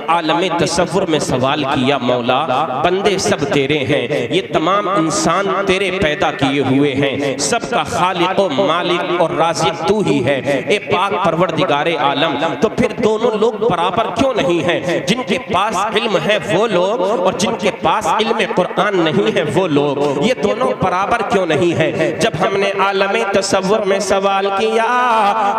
आलम तसव्वुर में सवाल किया, मौला बंदे सब तेरे हैं, ये तमाम इंसान तेरे पैदा किए हुए हैं, सबका खालिक और मालिक और राज़िक तू ही है, ए पाक परवरदिगारे आलम, तो फिर दोनों लोग बराबर क्यों नहीं हैं? जिनके पास इल्म है वो लोग और जिनके पास इल्म कुरान नहीं है वो लोग, ये दोनों बराबर क्यों नहीं है? जब हमने आलम तसव्वुर में सवाल किया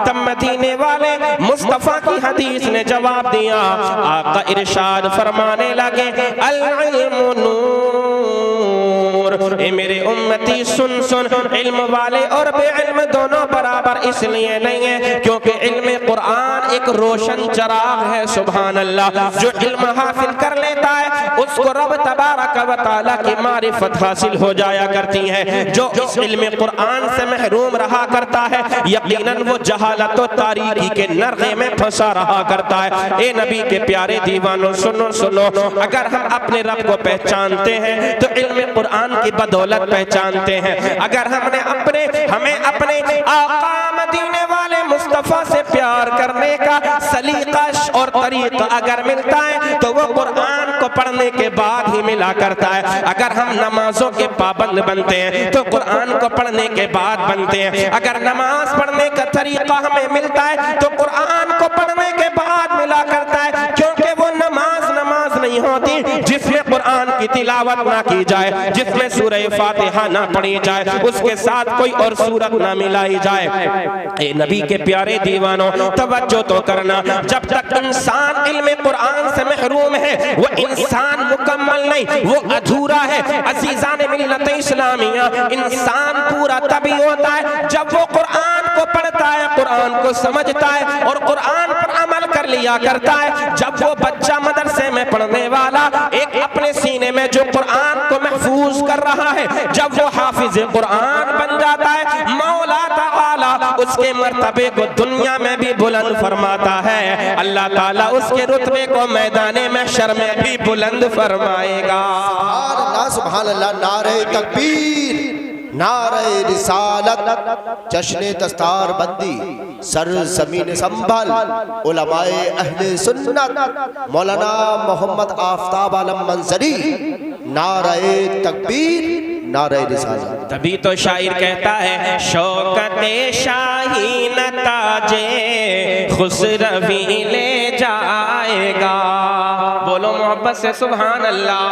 तब मदीने वाले मुस्तफा की हदीस ने जवाब दिया। आका इरशाद फरमाने लगे, अल इल्मु नूर, ए मेरे उम्मती सुन सुन, इल्म वाले और बेइल्म दोनों बराबर इसलिए नहीं है क्योंकि इल्म कुरान एक रोशन चराग है। सुभान अल्लाह, जो इल्म हासिल कर लेता है उसको रब तबारक व तआला की मारिफत हासिल हो जाया करती है। जो इस इल्म कुरान से महरूम रहा करता है यकीनन वो जहालत और तारीकी के नरगे में फंसा रहा करता है। ए नबी के प्यारे दीवानों सुनो सुनो, अगर हम अपने रब को पहचानते हैं तो इल्म कुरान की बदौलत पहचानते हैं। अगर हमें अपने आका मदीने वाले मुस्तफा से प्यार करने का सलीका और तरीका अगर मिलता है तो वो कुरान को पढ़ने के बाद ही मिला करता है। अगर हम नमाजों के पाबंद बनते हैं तो कुरान को पढ़ने के बाद बनते हैं। अगर नमाज पढ़ने का तरीका हमें मिलता है तो कुरान को पढ़ने के बाद मिला करता है, क्योंकि वो नमाज नहीं होती जिसमें कुरान की तिलावत ना की जाए, जिसमें सूरह फातिहा ना पढ़ी जाए, उसके साथ कोई और सूरत ना मिलाई जाए। ए नबी के प्यारे दीवानों तवज्जो तो करना, जब तक इंसान इल्म कुरान से महरूम है वो इंसान मुकम्मल नहीं, वो अधूरा है। अज़ीज़ान मिल्लत इस्लामिया, इंसान पूरा तभी होता है जब वो कुरान को पढ़ता है, कुरान को समझता है और कुरान पर अमल कर लिया करता है। जब वो बच्चा मदरसे में पढ़ने वाला एक अपने सीने में जो कुरान को महफूज कर रहा है, जब वो हाफिज कुरान बन जाता है, मौला ताला उसके मर्तबे को दुनिया में भी बुलंद फरमाता है, अल्लाह ताला उसके रुतबे को मैदाने महशर में भी बुलंद फरमाएगा। सुभान अल्लाह, नारे तकबीर, नारे रिसालत, जश्न दस्तार बंदी, सर ज़मीन संभल, उलमाए अहले सुन्नत, मौलाना मोहम्मद आफताब आलम मंजरी, नारे तकबीर, नारे रिसालत। तभी तो शायर कहता है, शौकते शाही न ताजे खुसरवी ले जाएगा। बोलो मोहब्बत से सुभान अल्लाह,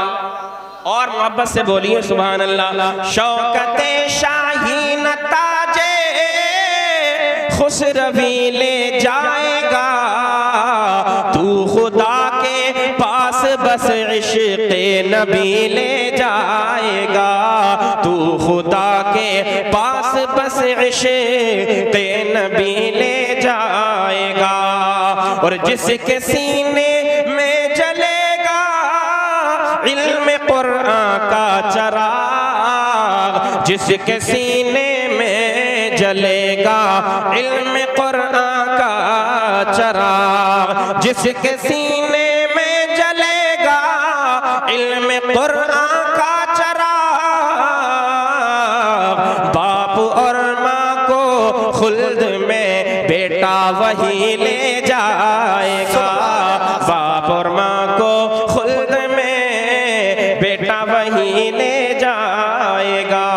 और मोहब्बत से बोलिए सुभान अल्लाह। शौकते शाही न ताजे खुसरवी ले जाएगा, तू खुदा के पास बस इश्क़े नबी ले जाएगा, तू खुदा के पास बस इश्क़े नबी ले जाएगा। और जिसके सीने में जलेगा इल्म कुरान का चराग, जिसके सीने में जलेगा इल्म कुरान का चराग, जिसके सीने में जलेगा इल्म कुरान का चराग, बाप और माँ को खुल्द में बेटा वही ले जाएगा, बाप और माँ को खुल्द में बेटा वही ले जाएगा।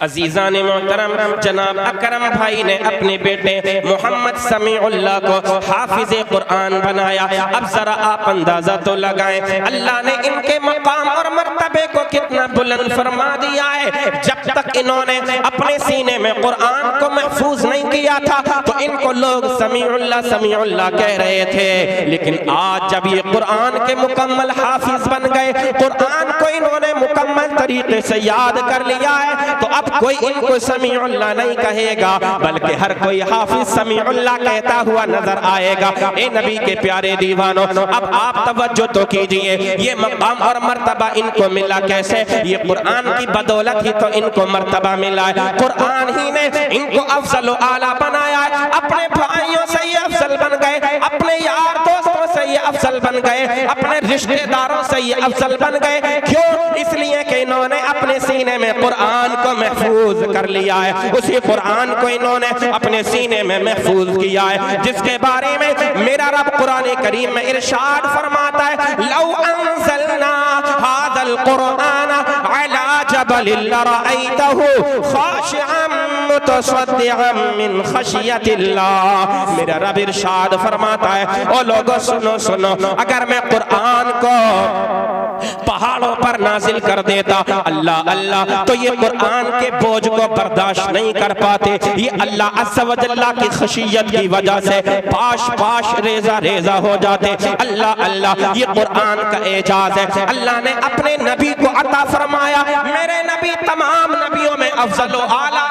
अजीज़ान मोहतरम, जनाब अकरम भाई ने अपने बेटे मोहम्मद समीउल्लाह को हाफिज़े कुरान बनाया। अब जरा आप अंदाजा तो लगाएं अल्लाह ने इनके मकाम और मर्तबे को कितना बुलंद फरमा दिया है। जब तक इन्होंने अपने सीने में कुरान को महफूज नहीं किया था तो इनको लोग समीउल्लाह समीउल्लाह कह रहे थे, लेकिन आज जब ये कुरान के मुकम्मल हाफिज बन गए, कुरान को इन्होंने मुकम्मल तरीके से याद कर लिया है, तो अब कोई इनको समीउल्लाह नहीं कहेगा, बल्कि हर कोई हाफिज समीउल्लाह कहता हुआ नजर आएगा। ए नबी के प्यारे दीवानों, अब आप तवज्जो तो कीजिए, ये मकाम और मर्तबा इनको मिला कैसे? ये कुरान की बदौलत ही तो इनको मर्तबा मिला है। कुरान ही ने इनको अफजल व आला बनाया है। अपने भाइयों से ये अफजल बन गए, अपने यार दोस्तों से ये अफजल बन बन गए, अपने रिश्तेदारों से ये अफजल बन गए। क्यों? इसलिए कि इन्होंने अपने सीने में कुरान को महफूज कर लिया है, उसी कुरान को इन्होंने अपने सीने में महफूज किया है, जिसके बारे में मेरा रब कुरान करीम में इरशाद फरमाता है, लौ अंज़लना हाज़ल कुरान अला जबलिन लरअयतहु खाशिअन मुतसद्दिअन मिन खशियतिल्लाह। मेरा रब इरशाद फरमाता है, ओ लोगों सुनो सुनो, अगर मैं कुरान को पहाड़ों पर नाजिल कर देता अल्लाह अल्लाह, तो ये कुरान के बोझ को बर्दाश्त नहीं कर पाते। ये अल्लाह अज़्ज़ा व जल्ला की खशियत की वजह से पाश पाश रेजा रेजा हो जाते। अल्लाह अल्लाह, ये कुरान का एजाज है। अल्लाह ने अपने नबी को अता फरमाया, मेरे नबी तमाम नबियों में अफजल व आला।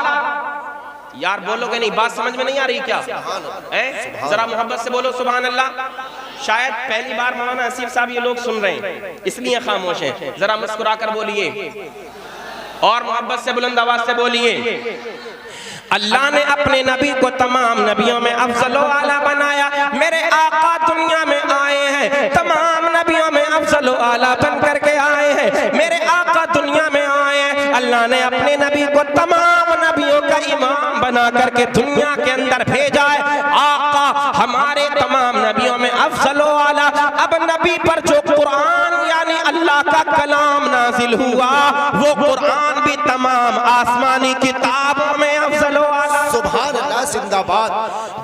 यार बोलोगे नहीं, बात समझ में नहीं आ रही क्या? जरा मोहब्बत से बोलो सुभान अल्लाह। शायद पहली बार मौलाना हसीब साहब ये लोग सुन रहे हैं, इसलिए खामोश हैं। जरा मुस्कुरा कर बोलिए और मोहब्बत से बुलंद आवाज से बोलिए। अल्लाह ने अपने नबी को तमाम नबियों में अफजल व आला बनाया। मेरे आका दुनिया में आए हैं, तमाम नबियों में अफजल व आला बन करके आए हैं। मेरे आका दुनिया में आए हैं, अल्लाह ने अपने नबी को तमाम नबियों का इमाम बना करके दुनिया के अंदर भेजा है। आका हमारे तमाम नबियों में अफजल व आला। अब नबी पर जो कुरान यानी अल्लाह का कलाम नाजिल हुआ, वो कुरान भी तमाम आसमानी किताबों में अफजल व आला। सुभान अल्लाह, जिंदाबाद।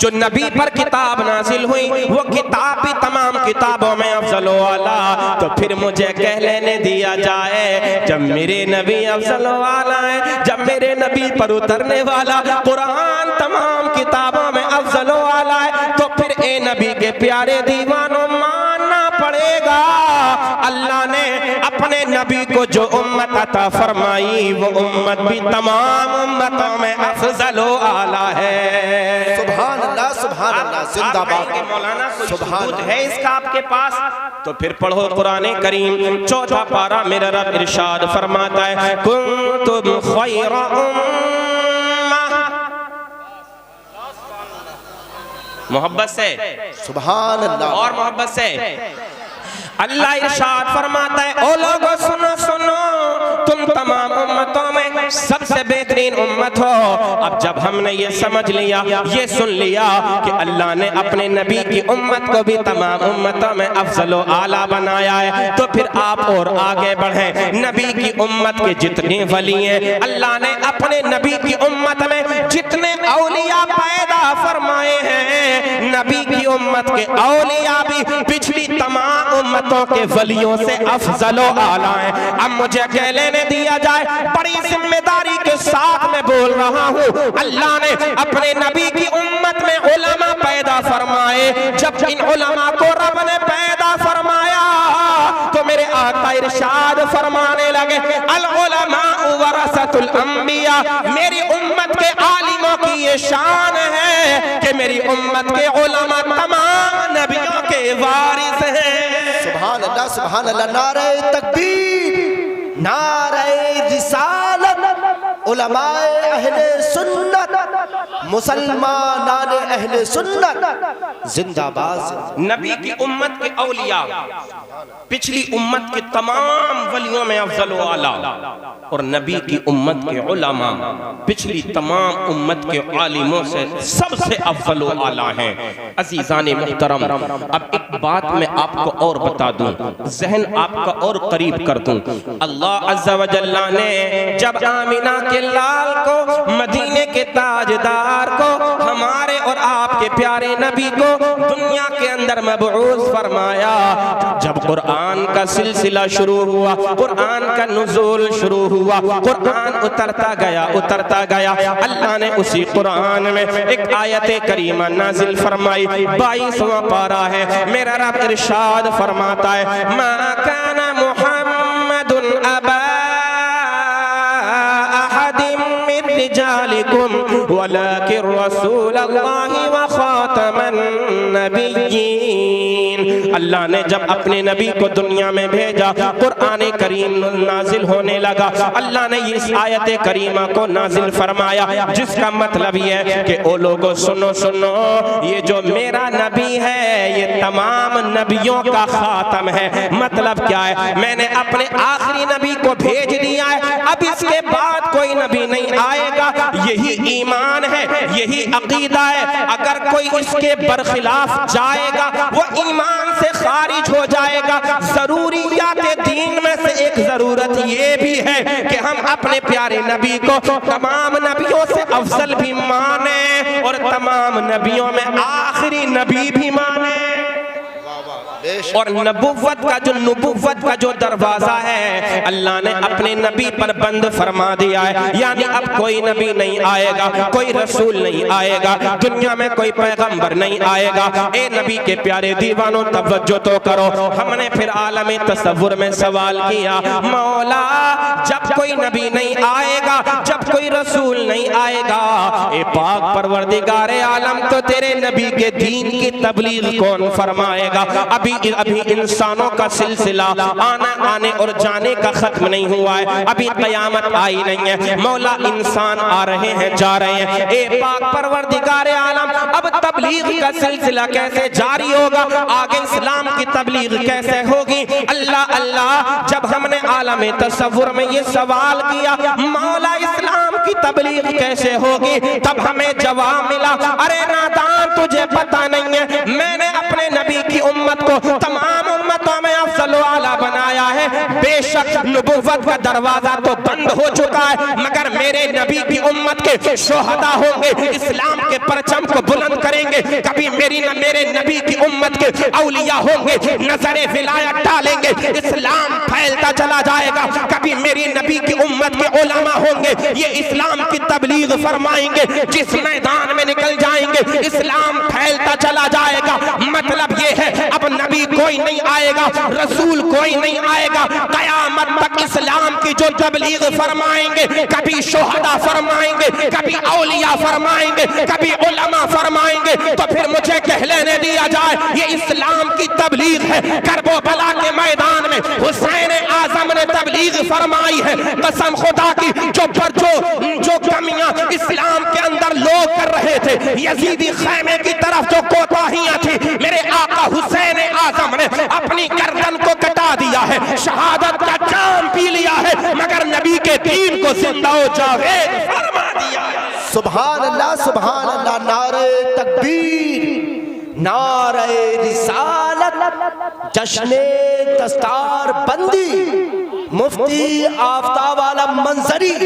जो नबी पर किताब नाजिल हुई, वो किताब भी तमाम किताबों में अफजल व आला। तो फिर मुझे कह लेने दिया जाए, जब मेरे नबी अफजल व आला है, जब मेरे नबी पर उतरने वाला कुरान तमाम किताबों में अफजल व आला है, तो फिर ए नबी के प्यारे दीवानों मानना पड़ेगा, अल्लाह ने अपने नबी को जो उम्मत अता फरमाई, वो उम्मत भी तमाम उम्मतों में अफजल व आला है। सुभान अल्लाह, सुभान अल्लाह, जिंदाबाद। मौलाना कोई सबूत है इसका आपके पास? तो फिर पढ़ो कुरान करीम 4वां पारा, मेरा रब इरशाद फरमाता है, कुंतुम खैरा उम्मह। मोहब्बत से सुभान अल्लाह और मोहब्बत से अल्लाह इरशाद फरमाता है, ओ लोगों सुनो सुनो, तुम तमाम उम्मतों में सबसे बेहतरीन उम्मत हो। अब जब हमने ये समझ लिया, ये सुन लिया कि अल्लाह ने अपने नबी की उम्मत को भी तमाम उम्मतों में अफजल व आला बनाया है, तो फिर आप और आगे बढ़े। नबी की उम्मत के जितने वली हैं, अल्लाह ने अपने नबी की उम्मत में जितने औलिया पैदा फरमाए हैं, नबी की उम्मत के औलिया भी पिछली तमाम उम्मतों के वलियों से अफजल व आला है। अब मुझे कह लेने दिया जाए, बड़ी जिम्मेदारी के साथ मैं बोल रहा हूँ, अल्लाह ने अपने नबी की उम्मत में उलमा पैदा फरमाए। जब इन उलमा को रब ने पैदा फरमाया, तो मेरे आका इरशाद फरमाने लगे, अल उलमा वरसतुल अंबिया। मेरी उम्मत के आलिमों की ये शान है कि मेरी उम्मत के उलमा तमाम नबियों के वारिस हैं। सुभान अल्लाह, सुभान अल्लाह। नारे तकबीर, नारे रिसालत, उलमाए अहले सुन्नत, मुसलमान अहले सुन्नत जिंदाबाद। नबी की उम्मत के औलिया पिछली उम्मत के तमाम वलियों में अफजल व आला, और नबी की उम्मत के उलमा पिछली तमाम उम्मत के आलिमों से सबसे अफजल व आला हैं। अजीजान मुहतरम, अब एक बात मैं आपको और बता दूं, जहन आपका और करीब कर दूं। अल्लाह अज़्ज़ा व जल्ला ने जब आमिना के लाल को, मदीने के ताजदार को, हमारे और आपके प्यारे नबी को दुनिया के अंदर मबऊस फरमाया, जब कुरान का सिलसिला शुरू हुआ, कुरान का नुज़ूल शुरू हुआ, कुरान उतरता गया उतरता गया, अल्लाह ने उसी कुरान में एक आयत करीमा नाजिल फरमाई। 22वां पारा है, मेरा रब इरशाद फरमाता है, मा काना मुहम्मदुन अबा अहदिम मिन रिजालिकुम वलाकिन रसूलल्लाहि व खातमन नबिय्यीन। अल्लाह ने जब अपने नबी को दुनिया में भेजा, कुरान करीम नाजिल होने लगा। अल्लाह ने इस आयत करीमा को नाजिल फरमाया, जिसका मतलब ये है कि ओ लोगों सुनो सुनो, ये जो मेरा नबी है ये तमाम नबियों का खातम है। मतलब क्या है, मैंने अपने आखिरी नबी को भेज दिया है, अब इसके बाद कोई नबी नहीं आएगा। यही ईमान है, यही अकीदा है। अगर कोई इसके बरखिलाफ जाएगा वो ईमान से खारिज हो जाएगा। जरूरियात दीन में से एक जरूरत ये भी है कि हम अपने प्यारे नबी को तमाम नबियों से अफजल भी माने और तमाम नबियों में आखिरी नबी भी माने। और नबुव्वत का जो दरवाजा है अल्लाह ने अपने नबी पर बंद फरमा दिया है। यानी अब कोई नबी नहीं आएगा, कोई रसूल नहीं आएगा, दुनिया में कोई पैगंबर नहीं आएगा। ए नबी के प्यारे दीवानों तवज्जो तो करो। हमने फिर आलम तसव्वुर में सवाल किया, मौला जब कोई नबी नहीं आएगा, जब कोई रसूल नहीं आएगा, ए पाक परवरदिगारे आलम तो तेरे नबी के दीन की तबलीग कौन फरमाएगा? अभी इंसानों का सिलसिला आने और जाने का खत्म नहीं हुआ है, अभी कयामत आई नहीं है। मौला इंसान आ रहे हैं, जा रहे हैं। ए पाक परवरदिगारे आलम अब तबलीग का सिलसिला कैसे जारी होगा? आगे इस्लाम की तबलीग कैसे होगी? अल्लाह अल्लाह, जब हमने आलम तसव्वुर में ये सवाल किया मौला इस्लाम की तबलीग कैसे होगी, तब हमें जवाब मिला, अरे नादान तुझे पता नहीं है, मैंने अपने नबी की उम्मत को तमाम उम्मतों में अफजल आला बनाया है। बेशक नबुव्वत का दरवाजा तो बंद हो चुका है, मगर मेरे नबी की उम्मत के शोहदा होंगे, इस्लाम के परचम को बुलंद करेंगे। कभी मेरे नबी की उम्मत के औलिया होंगे, नजरे विलायत डालेंगे, इस्लाम फैलता चला जाएगा। कभी मेरी नबी की उम्मत के उलमा होंगे, ये इस्लाम की तबलीग फरमाएंगे, जिस मैदान में निकल जाएंगे इस्लाम फैलता चला जाएगा। मतलब ये है अब नबी कोई नहीं आएगा, रसूल कोई नहीं आएगा, कयामत तक इस्लाम की जो तबलीग फरमाएंगे, कभी शोहदा फरमाएंगे, कभी औलिया फरमाएंगे, कभी उलमा फरमाएंगे। तो फिर मुझे कह लेने दिया जाए ये इस्लाम की तबलीग है। करबला के मैदान में हुसैन आजम ने तबलीग फरमाई है। कसम खुदा की, जो कमियां इस्लाम के अंदर लोग कर रहे थे, यजीदी खैमे की तरफ जो कोताहियां थी, मेरे आका हुसैन आजम ने अपनी गर्दन को कटा दिया है, शहादत का जाम पी लिया है, मगर नबी के दीन को जिंदा व जावेद फरमा दिया। सुभान अल्लाह, सुभान अल्लाह। नारे तकबीर, नारे रिसालत, जश्ने दस्तार बंदी, मुफ्ती आफ्ताब आलम मंजरी,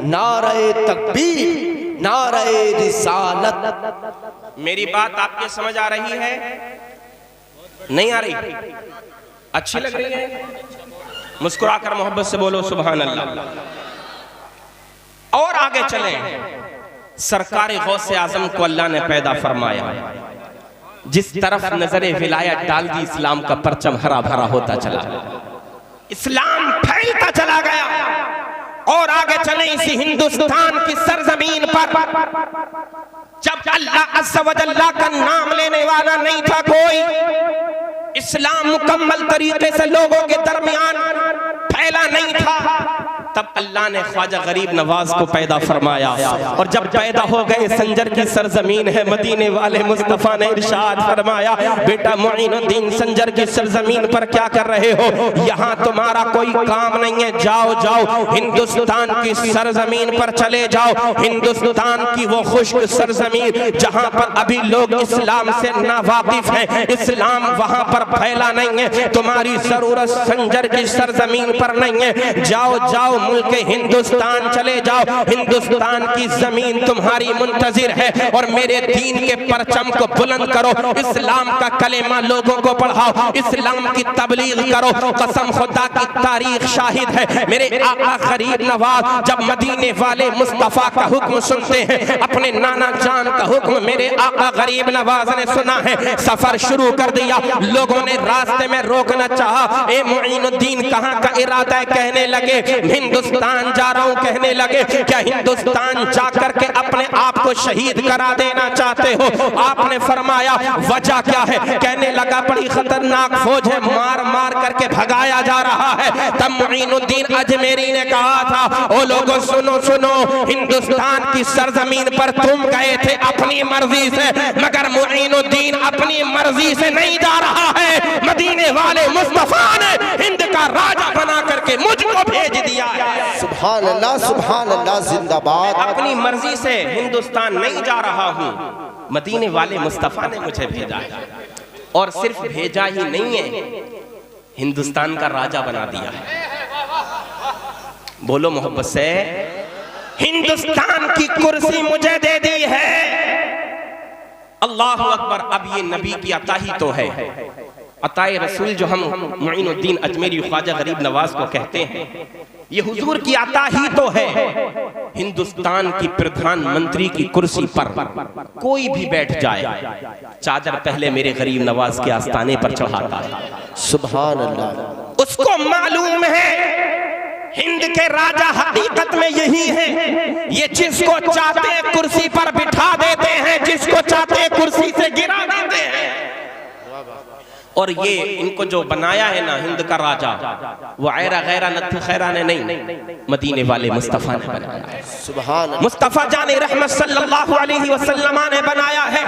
नारे तकबीर, नारे रिसालत। मेरी बात आपके समझ आ रही है? नहीं आ रही? अच्छी लग रही है? मुस्कुराकर मोहब्बत से बोलो सुभान अल्लाह। और आगे चलें, सरकार गौसे आजम को अल्लाह ने पैदा फरमाया, जिस तरफ नजरे विलायत डाल दी इस्लाम का परचम हरा भरा होता चला, इस्लाम फैलता चला गया। और आगे चले इसी हिंदुस्तान की सरजमीन पर, जब अल्लाह अज़्ज़ व जल्ला का नाम लेने वाला नहीं था कोई, इस्लाम मुकम्मल तरीके से लोगों के दरमियान फैला नहीं था, तब अल्लाह ने ख्वाजा गरीब नवाज को पैदा फरमाया। और जब पैदा हो गए, संजर की सरजमीन है, मदीने वाले मुस्तफ़ा ने इरशाद फरमाया, बेटा मुईनुद्दीन संजर की सरजमीन पर क्या कर रहे हो? यहाँ तुम्हारा कोई काम नहीं है, जाओ जाओ हिंदुस्तान की सरजमीन पर चले जाओ। हिंदुस्तान की वो खुश्क सरजमीन जहाँ पर अभी लोग इस्लाम से नावाकिफ हैं, इस्लाम वहाँ पर फैला नहीं है, तुम्हारी जरूरत संजर की सरजमीन पर नहीं है। जाओ जाओ मुल्क हिंदुस्तान चले जाओ, हिंदुस्तान की जमीन तुम्हारी मुंतजिर है, और मेरे दीन के परचम को बुलंद करो, इस्लाम का कलेमा लोगों को पढ़ाओ, इस्लाम की तबलीग करो। कसम खुदा की तारीख शाहिद है, मेरे आका गरीब नवाज जब मदीने वाले मुस्तफा का हुक्म सुनते हैं, अपने नाना जान का हुक्म मेरे आका गरीब नवाज ने सुना है, सफर शुरू कर दिया। लोगों ने रास्ते में रोकना चाहा, ए मुईनुद्दीन कहाँ का इरादा है? कहने लगे हिंदुस्तान जा रहा हूं, कहने लगे क्या हिंदुस्तान जाकर के अपने आप को शहीद करा देना चाहते हो? आपने फरमाया वजह क्या है? कहने लगा बड़ी खतरनाक फौज है, मार मार करके भगाया जा रहा है। तब मुईनुद्दीन अजमेरी ने कहा था ओ लोगों सुनो सुनो, हिंदुस्तान की सरजमीन पर तुम गए थे अपनी मर्जी से, मगर मुईनुद्दीन अपनी मर्जी से नहीं जा रहा है। मदीने वाले मुस्तफा ने हिंद का राजा बना करके मुझको भेज दिया है। सुभान अल्लाह जिंदाबाद। अपनी मर्जी से हिंदुस्तान नहीं जा रहा हूं, मदीने वाले मुस्तफा ने मुझे भेजा है। और सिर्फ भेजा ही नहीं है, हिंदुस्तान का राजा बना दिया है। बोलो मोहब्बत से, हिंदुस्तान की कुर्सी मुझे दे दी है। अल्लाह अकबर। अब ये नबी की अता ही तो है, अताए रसूल जो हम मुईनुद्दीन अजमेरी ख्वाजा गरीब नवाज को कहते हैं, ये हुजूर की अता ही तो है। हिंदुस्तान की प्रधानमंत्री की कुर्सी पर कोई भी बैठ जाए, चादर पहले मेरे गरीब नवाज के आस्थाने पर चढ़ाता है। सुभान अल्लाह। उसको मालूम है हिंद के राजा हकीकत में यही है। ये जिसको चाहते कुर्सी पर बिठा देते हैं, जिसको चाहते कुर्सी से गिरा देते हैं। और ये इनको जो बनाया है ना हिंद का राजा, वो ऐरा गैरा नत्थु खैरा ने नहीं, मदीने वाले मुस्तफा ने बनाया है। सुभान मुस्तफा जाने रहमत सल्लल्लाहु अलैहि वसल्लम ने बनाया है।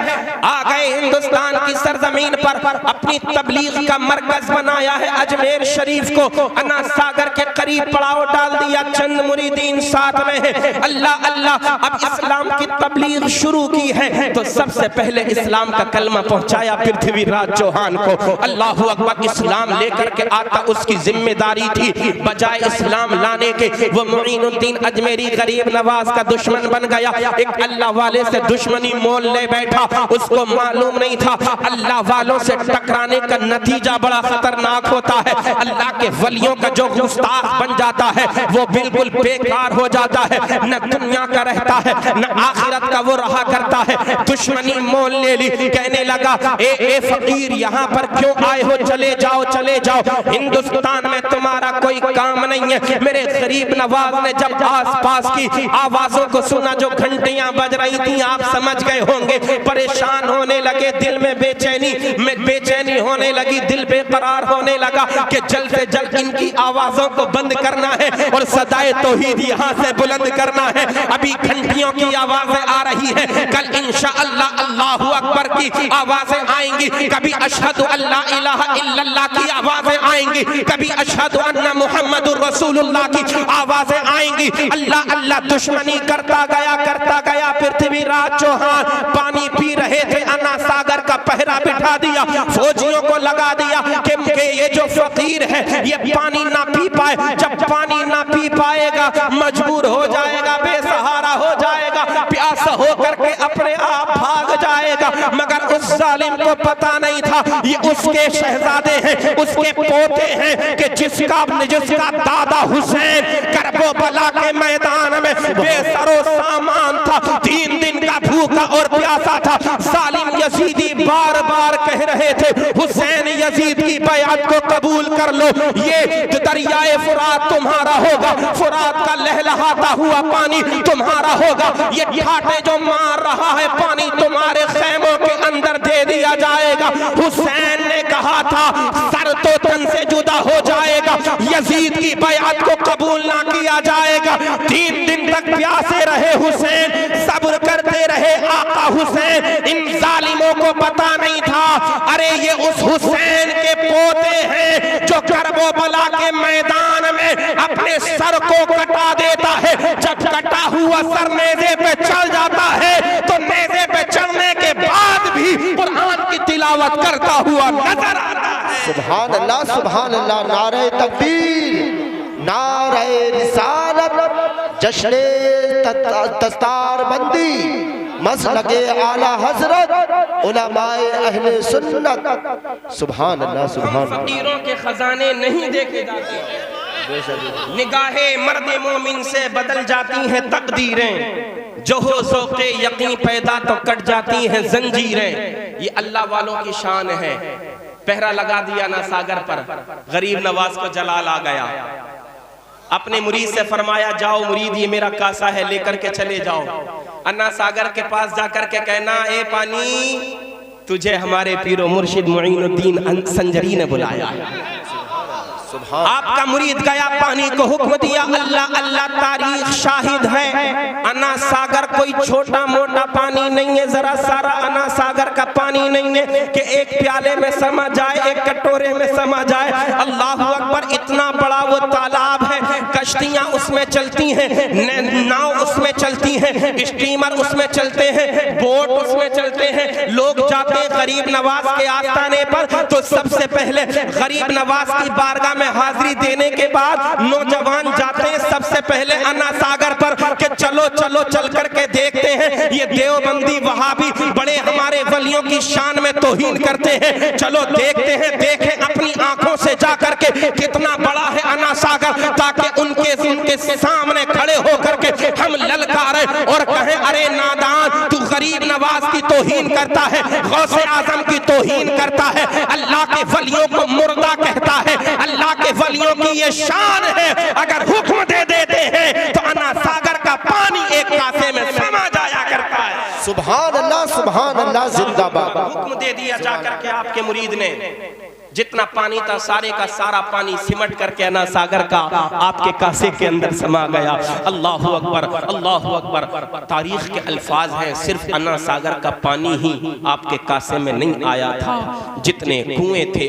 आ गए हिंदुस्तान की सरजमीन पर, अपनी तबलीग का मरकज बनाया है। अजमेर शरीफ को अना सागर के करीब पड़ाव डाल दिया, चंद मुरीदीन साथ में है। अल्लाह अल्लाह। अब इस्लाम की तबलीग शुरू की है तो सबसे पहले इस्लाम का कलमा पहुंचाया पृथ्वीराज चौहान को। अल्लाहु अकबर। इस्लाम लेकर के आता उसकी जिम्मेदारी थी, बजाय इस्लाम लाने के वो मुईनुद्दीन अजमेरी गरीब नवाज का दुश्मन बन गया। एक अल्लाह वाले से दुश्मनी मोल ले बैठा, उसको मालूम नहीं था अल्लाह वालों से टकराने का नतीजा बड़ा खतरनाक होता है। अल्लाह के वलियों का जो गुस्ताख बन जाता है वो बिल्कुल बेकार हो जाता है, न दुनिया का रहता है न आखिरत का वो रहा करता है। दुश्मनी मोल ले ली, कहने लगा ए फकीर यहाँ पर क्यों आए हो? चले जाओ चले जाओ, हिंदुस्तान में तुम्हारा कोई काम नहीं है। मेरे गरीब नवाज ने जब आसपास की आवाजों को सुना जो घंटियां बज रही थी, आप समझ गए होंगे, परेशान होने लगे, दिल में बेचैनी होने लगी, दिल बेकरार होने लगा कि जल्द से जल्द इनकी आवाजों को बंद करना है और सदाए तौहीद यहाँ से बुलंद करना है। अभी घंटियों की आवाजें आ रही है, कल इंशाअल्लाह अल्लाहु अकबर की आवाजें आएंगी, कभी अशहदु अल्ला इलाहा इल्लल्लाह की आवाजें आएंगी, कभी अशहदु अन्ना मुहम्मदुर रसूलुल्लाह की आवाजें आएंगी। अल्लाह अल्लाह दुश्मनी करता गया पृथ्वीराज चौहान पानी पी रहे थे, अन्ना सागर का पहरा बिठा दिया, फौजियों को लगा दिया कि ये जो फकीर है ये पानी ना पी पाए। जब पानी ना पी पाएगा मजबूर हो जाएगा, बेसहारा हो जाएगा, प्यास हो करके अपने आप भाग जाएगा। मगर उस जालिम को पता नहीं था ये उसके शहजादे हैं, उसके पोते हैं कि जिसका दादा हुसैन करबला के मैदान में बेसरो सामान था, 3 दिन का भूखा और प्यासा था। जालिम यजीदी बार बार कह रहे थे हुसैन यजीद की बैअत को कबूल कर लो, ये दरियाए फुरात तुम्हारा होगा, फुरात का लहलहाता हुआ पानी तुम्हारा होगा, ये ठाटे जो मार रहा है पानी तुम्हारे खैमों के अंदर दे दिया जाएगा। हुसैन ने कहा था सर तो तन से जुदा हो जाएगा, यजीद की बैअत को कबूल ना किया जाएगा। 3 दिन तक प्यासे रहे हुसैन, सब्र करते रहे आका हुसैन। इन जालिमों को पता नहीं था अरे ये उस हुसैन के पोते हैं जो करबला के मैदान में अपने सर को कटा देता है। जब कटा हुआ सर नेज़े पे चढ़ जाता है तो नेज़े पे चढ़ने के बाद भी कुरान की तिलावत करता हुआ नजर आता है। सुभान अल्लाह। नारे तकबीर, नारे रिसालत, जश्ने दस्तारबंदी, मसलके आला हजरत, उलमाए अहले सुन्नत। सुभान अल्लाह। फकीरों के खजाने नहीं देखे जाते, निगाहे मर्द मोमिन से बदल जाती हैं तकदीरें, जो हो ज़ौक़े यकीन पैदा तो कट जाती हैं जंजीरें। ये अल्लाह वालों की शान है। पहरा लगा दिया ना सागर पर, गरीब नवाज को जलाल आ गया। अपने मुरीद से फरमाया, जाओ मुरीद ये मेरा कासा है, लेकर के चले जाओ। अन्ना सागर के पास जाकर के कहना, ए पानी, तुझे हमारे पीरो मुर्शिद मुईनुद्दीन संजरी ने बुलाया है। आपका मुरीद गया, पानी को हुक्म दिया, अल्लाह अल्लाह, तारीख शाहिद है। अन्ना सागर कोई छोटा मोटा पानी नहीं है, जरा सारा अन्ना सागर का पानी नहीं है कि एक प्याले में समा जाए, एक कटोरे में समा जाए। अल्लाह अकबर, इतना बड़ा वो तालाब है, कश्तियां उसमें चलती हैं, नाव उसमें चलती हैं, स्टीमर उसमें चलते हैं, बोट उसमें चलते हैं। लोग जाते हैं गरीब नवाज के आस्थाने पर, तो सबसे पहले गरीब नवाज की बारगाह में हाजिरी देने के बाद नौजवान जाते हैं सबसे पहले अन्ना सागर पर कि चलो चलो चल करके देखते हैं, ये देवबंदी वहाबी बड़े हमारे वलियों की शान में तौहीन करते हैं, चलो देखते हैं, देखें अपनी आंखों से जा करके कितना बड़ा है अन्ना सागर, ताकि उनके सामने खड़े होकर के हम ललकारें और कहें, अरे नादान, तू गरीब नवाज की तौहीन करता है, गौसे आजम की तौहीन करता है, अल्लाह के वलियों को मुर्दा कहता है, अल्लाह के वलियों की ये शान है। अगर हुक्म दे देते हैं तो अन्ना सागर का पानी एक कासे में समा जाया करता है। सुभान अल्लाह, जिंदाबाद। हुक्म दे दिया जाकर के आपके मुरीद ने, जितना पानी था सारे का सारा पानी सिमट करके अन्ना सागर का आपके कासे के अंदर समा गया। अल्लाह अकबर, अल्लाह अकबर। तारीख के अल्फाज हैं, सिर्फ अन्ना सागर का पानी ही आपके कासे में नहीं आया था, जितने कुएं थे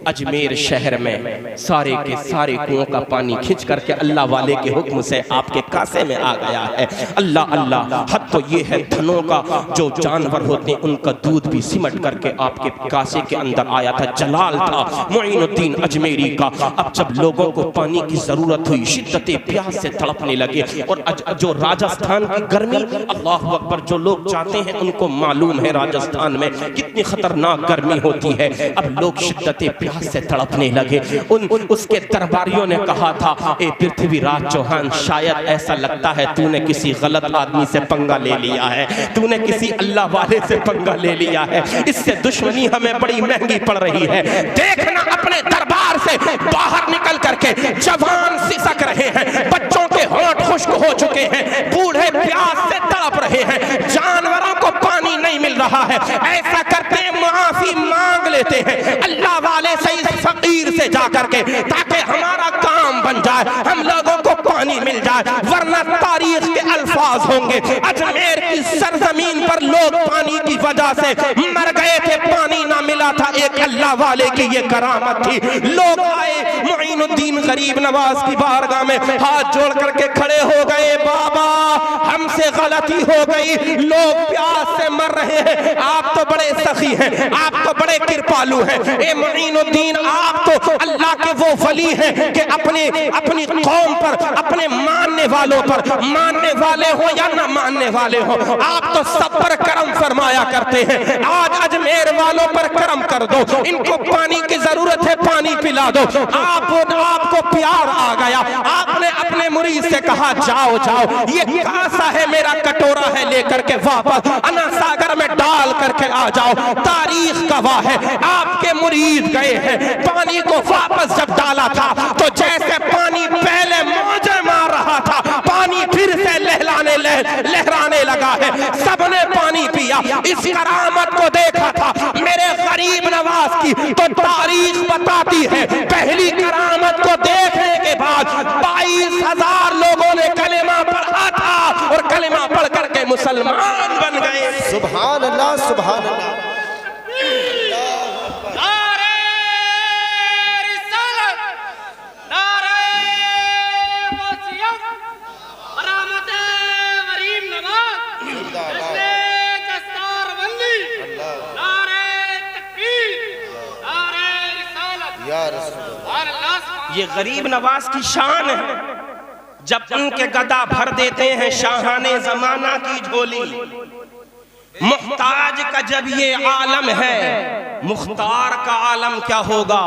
अजमेर शहर में सारे के सारे कुओं का पानी खींच करके अल्लाह वाले के हुक्म से आपके कासे में आ गया है। अल्लाह अल्लाह, हद तो ये है, धनों का जो जानवर होते हैं उनका दूध भी सिमट करके आपके कासे के अंदर आया था। जलाल मुईनुद्दीन अजमेरी का। अब जब लोगों को पानी की जरूरत हुई, शिद्दत प्यास से तड़पने लगे, और जो राजस्थान की गर्मी, अल्लाह अकबर, जो लोग जाते हैं उनको मालूम है राजस्थान में कितनी खतरनाक गर्मी होती है। अब लोग शिद्दत प्यास से तड़पने लगे। उसके दरबारियों ने कहा था, ए पृथ्वीराज चौहान, शायद ऐसा लगता है तूने किसी गलत आदमी से पंगा ले लिया है, तूने किसी अल्लाह वाले से पंगा ले लिया है, इससे दुश्मनी हमें बड़ी महंगी पड़ रही है। देखना अपने दरबार से बाहर निकल करके जवान सिसक रहे हैं, बच्चों के होंठ खुश्क हो चुके हैं, बूढ़े प्यास से तड़प रहे हैं, जानवरों को पानी नहीं मिल रहा है। ऐसा करते माफी मांग लेते हैं अल्लाह वाले से, इस फकीर से जाकर के, ताकि हमारा काम बन जाए, हम लोगों को पानी मिल जाए, वरना तारीख के अल्फाज होंगे, अजमेर की सरजमीन पर लोग पानी की वजह से मर गए थे, पानी ना मिला था, एक अल्लाह वाले की ये करामत थी। लोग आए मुईनुद्दीन गरीब नवाज की बारगाह में, हाथ जोड़ करके खड़े हो गए, बाबा हमसे गलती हो गई, लोग प्यास से मर रहे हैं, आप तो बड़े सखी हैं, आप तो बड़े कृपालु हैं, ए मुईनुद्दीन, आप तो अल्लाह के वो वली हैं कि अपनी कौम पर, अपने मानने वालों पर, मानने वाले हो या ना मानने वाले हो, आप तो सब पर करम फरमाया करते हैं। आज अजमेर वालों पर करम कर दो, इनको पानी की जरूरत है, पानी पिला दो। आपको प्यार आ गया, आपने अपने मुरीद से कहा, जाओ जाओ, ये कासा है, मेरा कटोरा है, लेकर के वापस अन्ना सागर में डाल करके आ जाओ। तारीख गवाह है, आपके मुरीद गए हैं, पानी को वापस जब डाला था तो जैसे पानी पहले मौजे मार रहा था, पानी फिर से लहराने लगा है। सबने पानी पिया, इस करामत को देखा था मेरे गरीब नवाज की, तो तारीख बताती है पहली करामत को देखने के बाद 22,000 लोगों ने कलेमा पढ़ा था और कलेमा पढ़ करके मुसलमान बन गए। सुभान अल्लाह, सुभान अल्लाह। ये गरीब नवाज की शान है, जब उनके गदा भर देते हैं शाहाने जमाना की झोली, मुख्ताज का जब ये आलम है, मुख्तार का आलम क्या होगा?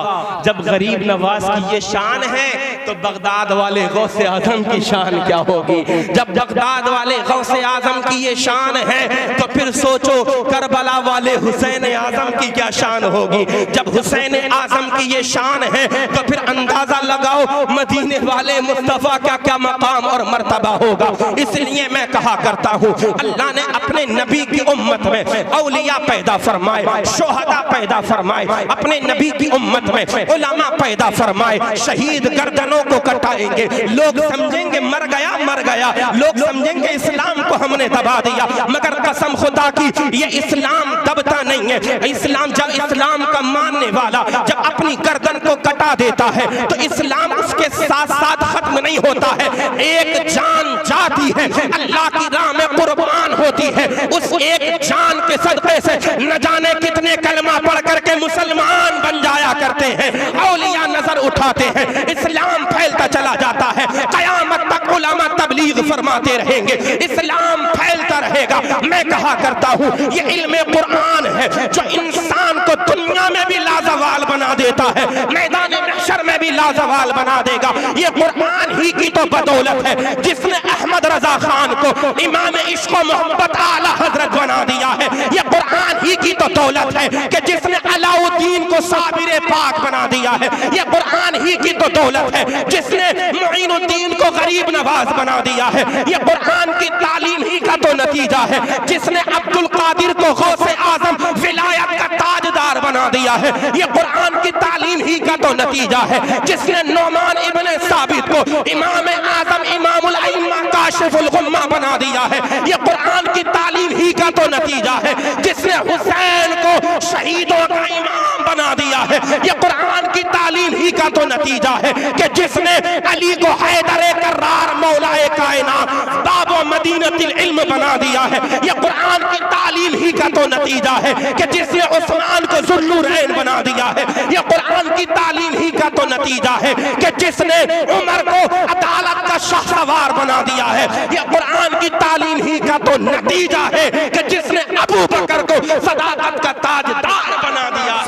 जब गरीब नवाज की ये शान है तो बगदाद वाले गौसे आजम की शान क्या होगी? जब बगदाद वाले गौसे आजम की ये शान है तो फिर सोचो करबला वाले हुसैन आजम की क्या शान होगी? जब हुसैन आजम की ये शान है तो फिर अंदाजा लगाओ मदीने वाले मुस्तफा का क्या मकाम और मर्तबा होगा। इसलिए मैं कहा करता हूँ, अल्लाह ने अपने नबी की उम्मत में औलिया पैदा फरमाए, शोहदा पैदा फरमाए, अपने नबी की उम्मत में उलमा पैदा फरमाए। शहीद गर्दनों को कटाएंगे, लोग समझेंगे मर गया मर गया, लोग समझेंगे इस्लाम को हमने दबा दिया, मगर कसम खुदा की ये इस्लाम दबता नहीं है। इस्लाम जब इस्लाम का मानने वाला जब अपनी गर्दन को कटा देता है तो इस्लाम उसके साथ साथ खत्म नहीं होता है, एक जान जाती है, अल्लाह की राह में कुर्बान होती है। उस एक जान के सदक़े से न जाने कितने कलमा पढ़ करके मुसलमान बन जाया करते हैं, औलिया नजर उठाते हैं, इस्लाम फैलता चला जाता है, कयामत तक उलमा तबलीग फरमाते रहेंगे, इस्लाम फैलता रहेगा। मैं कहा करता हूँ ये इल्मे कुरान है जो इंसान को दुनिया में भी लाजवाल बना देता है, मैदान महशर में भी लाजवाल बना देगा। ये कुरान ही की तो बदौलत है जिसने अहमद रजा खान को इमाम इश्क व मोहब्बत आला हजरत बना दिया है। ये कुरान ही की तो दौलत है कि जिसने अलाउद्दीन को साबिर पाक बना दिया है। ये कुरान ही की तो दौलत है जिसने मुईनुद्दीन को गरीब नवाज बना दिया है। ये कुरान की तालीम ही का तो नतीजा है जिसने अब्दुल कादिर को गौसे आजम विलायत का ताजदार बना दिया है। ये कुरान की तालीम ही का तो नतीजा है जिसने नौमान इब्ने साबित को इमाम आजम इमामुल अइम्मा काशिफुल गुम्मा बना दिया है। ये कुरान की तालीम ही का तो नतीजा है जिसने हुसैन को शहीदों का इमाम बना दिया है। ये कुरान की तालीम ही का तो नतीजा है कि जिसने अली को हैदर कर्रार मौलाए कायनात बाबो मदीनतिल इल्म बना दिया है। ये कुरान की तालीम ही का तो नतीजा है कि जिसने उस्मान को जुल्लुरैन बना दिया है। ये कुरान की तालीम ही का तो नतीजा है कि जिसने उमर को अदालत का शाहसवार बना दिया है। ये कुरान की तालीम ही का तो नतीजा है कि जिसने अबू बकर को सदाकत का ताजदार बना दिया है।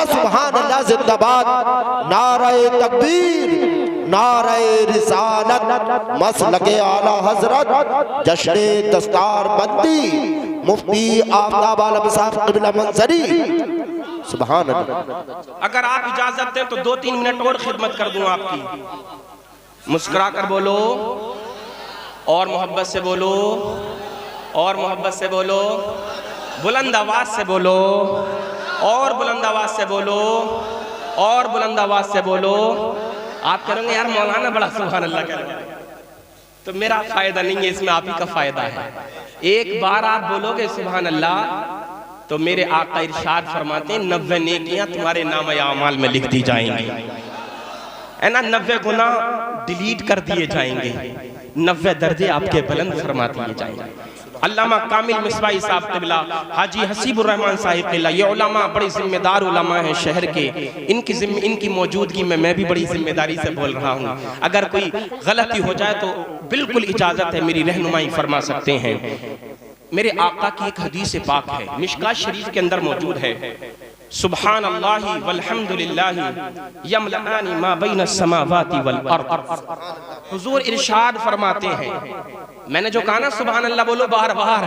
सुभान अल्लाह जिंदाबाद, नारे तकबीर, नारे रिसालत, मसलके आला हजरत, जश्ने दस्तार बंदी, मुफ्ती आफ्ताब आलम साहब क़िबला मंजरी। सुभान अल्लाह। अगर आप इजाजत दें तो 2-3 मिनट और खिदमत कर दूं आपकी। मुस्कुरा कर बोलो और मोहब्बत से बोलो और मोहब्बत से बोलो, बुलंद आवाज से बोलो और बुलंद आवाज से बोलो और बुलंद आवाज से बोलो। आप करेंगे यार मौलाना बड़ा सुभान अल्लाह कह रहे हैं, तो मेरा फायदा नहीं है इसमें, आप ही का फायदा है। एक बार आप बोलोगे सुभान अल्लाह तो मेरे आका इरशाद फरमाते हैं 90 नेकियां तुम्हारे नाम आमाल में लिख दी जाएंगी, है ना, 90 गुना डिलीट कर दिए जाएंगे, 90 दर्जे आपके बुलंद फरमा दिए जाएंगे। अल्लामा कामिल मिसबाही साहब क़िबला, हाजी हसीबुर रहमान साहिब क़िबला, ये उलमा बड़े जिम्मेदार उलमा हैं शहर के, इनकी मौजूदगी में मैं भी बड़ी जिम्मेदारी से बोल रहा हूँ। अगर कोई गलती हो जाए तो बिल्कुल इजाज़त है, मेरी रहनुमाई फरमा सकते हैं। मेरे आका की एक हदीस पाक है, मिशकात शरीफ के अंदर मौजूद है, सुब्हान अल्लाहि वल्हम्दुलिल्लाहि यमलआनी मा बैन समावाति वल अर्द। हुजूर इरशाद फरमाते हैं, मैंने जो कहा ना सुब्हान अल्लाह बोलो बार बार,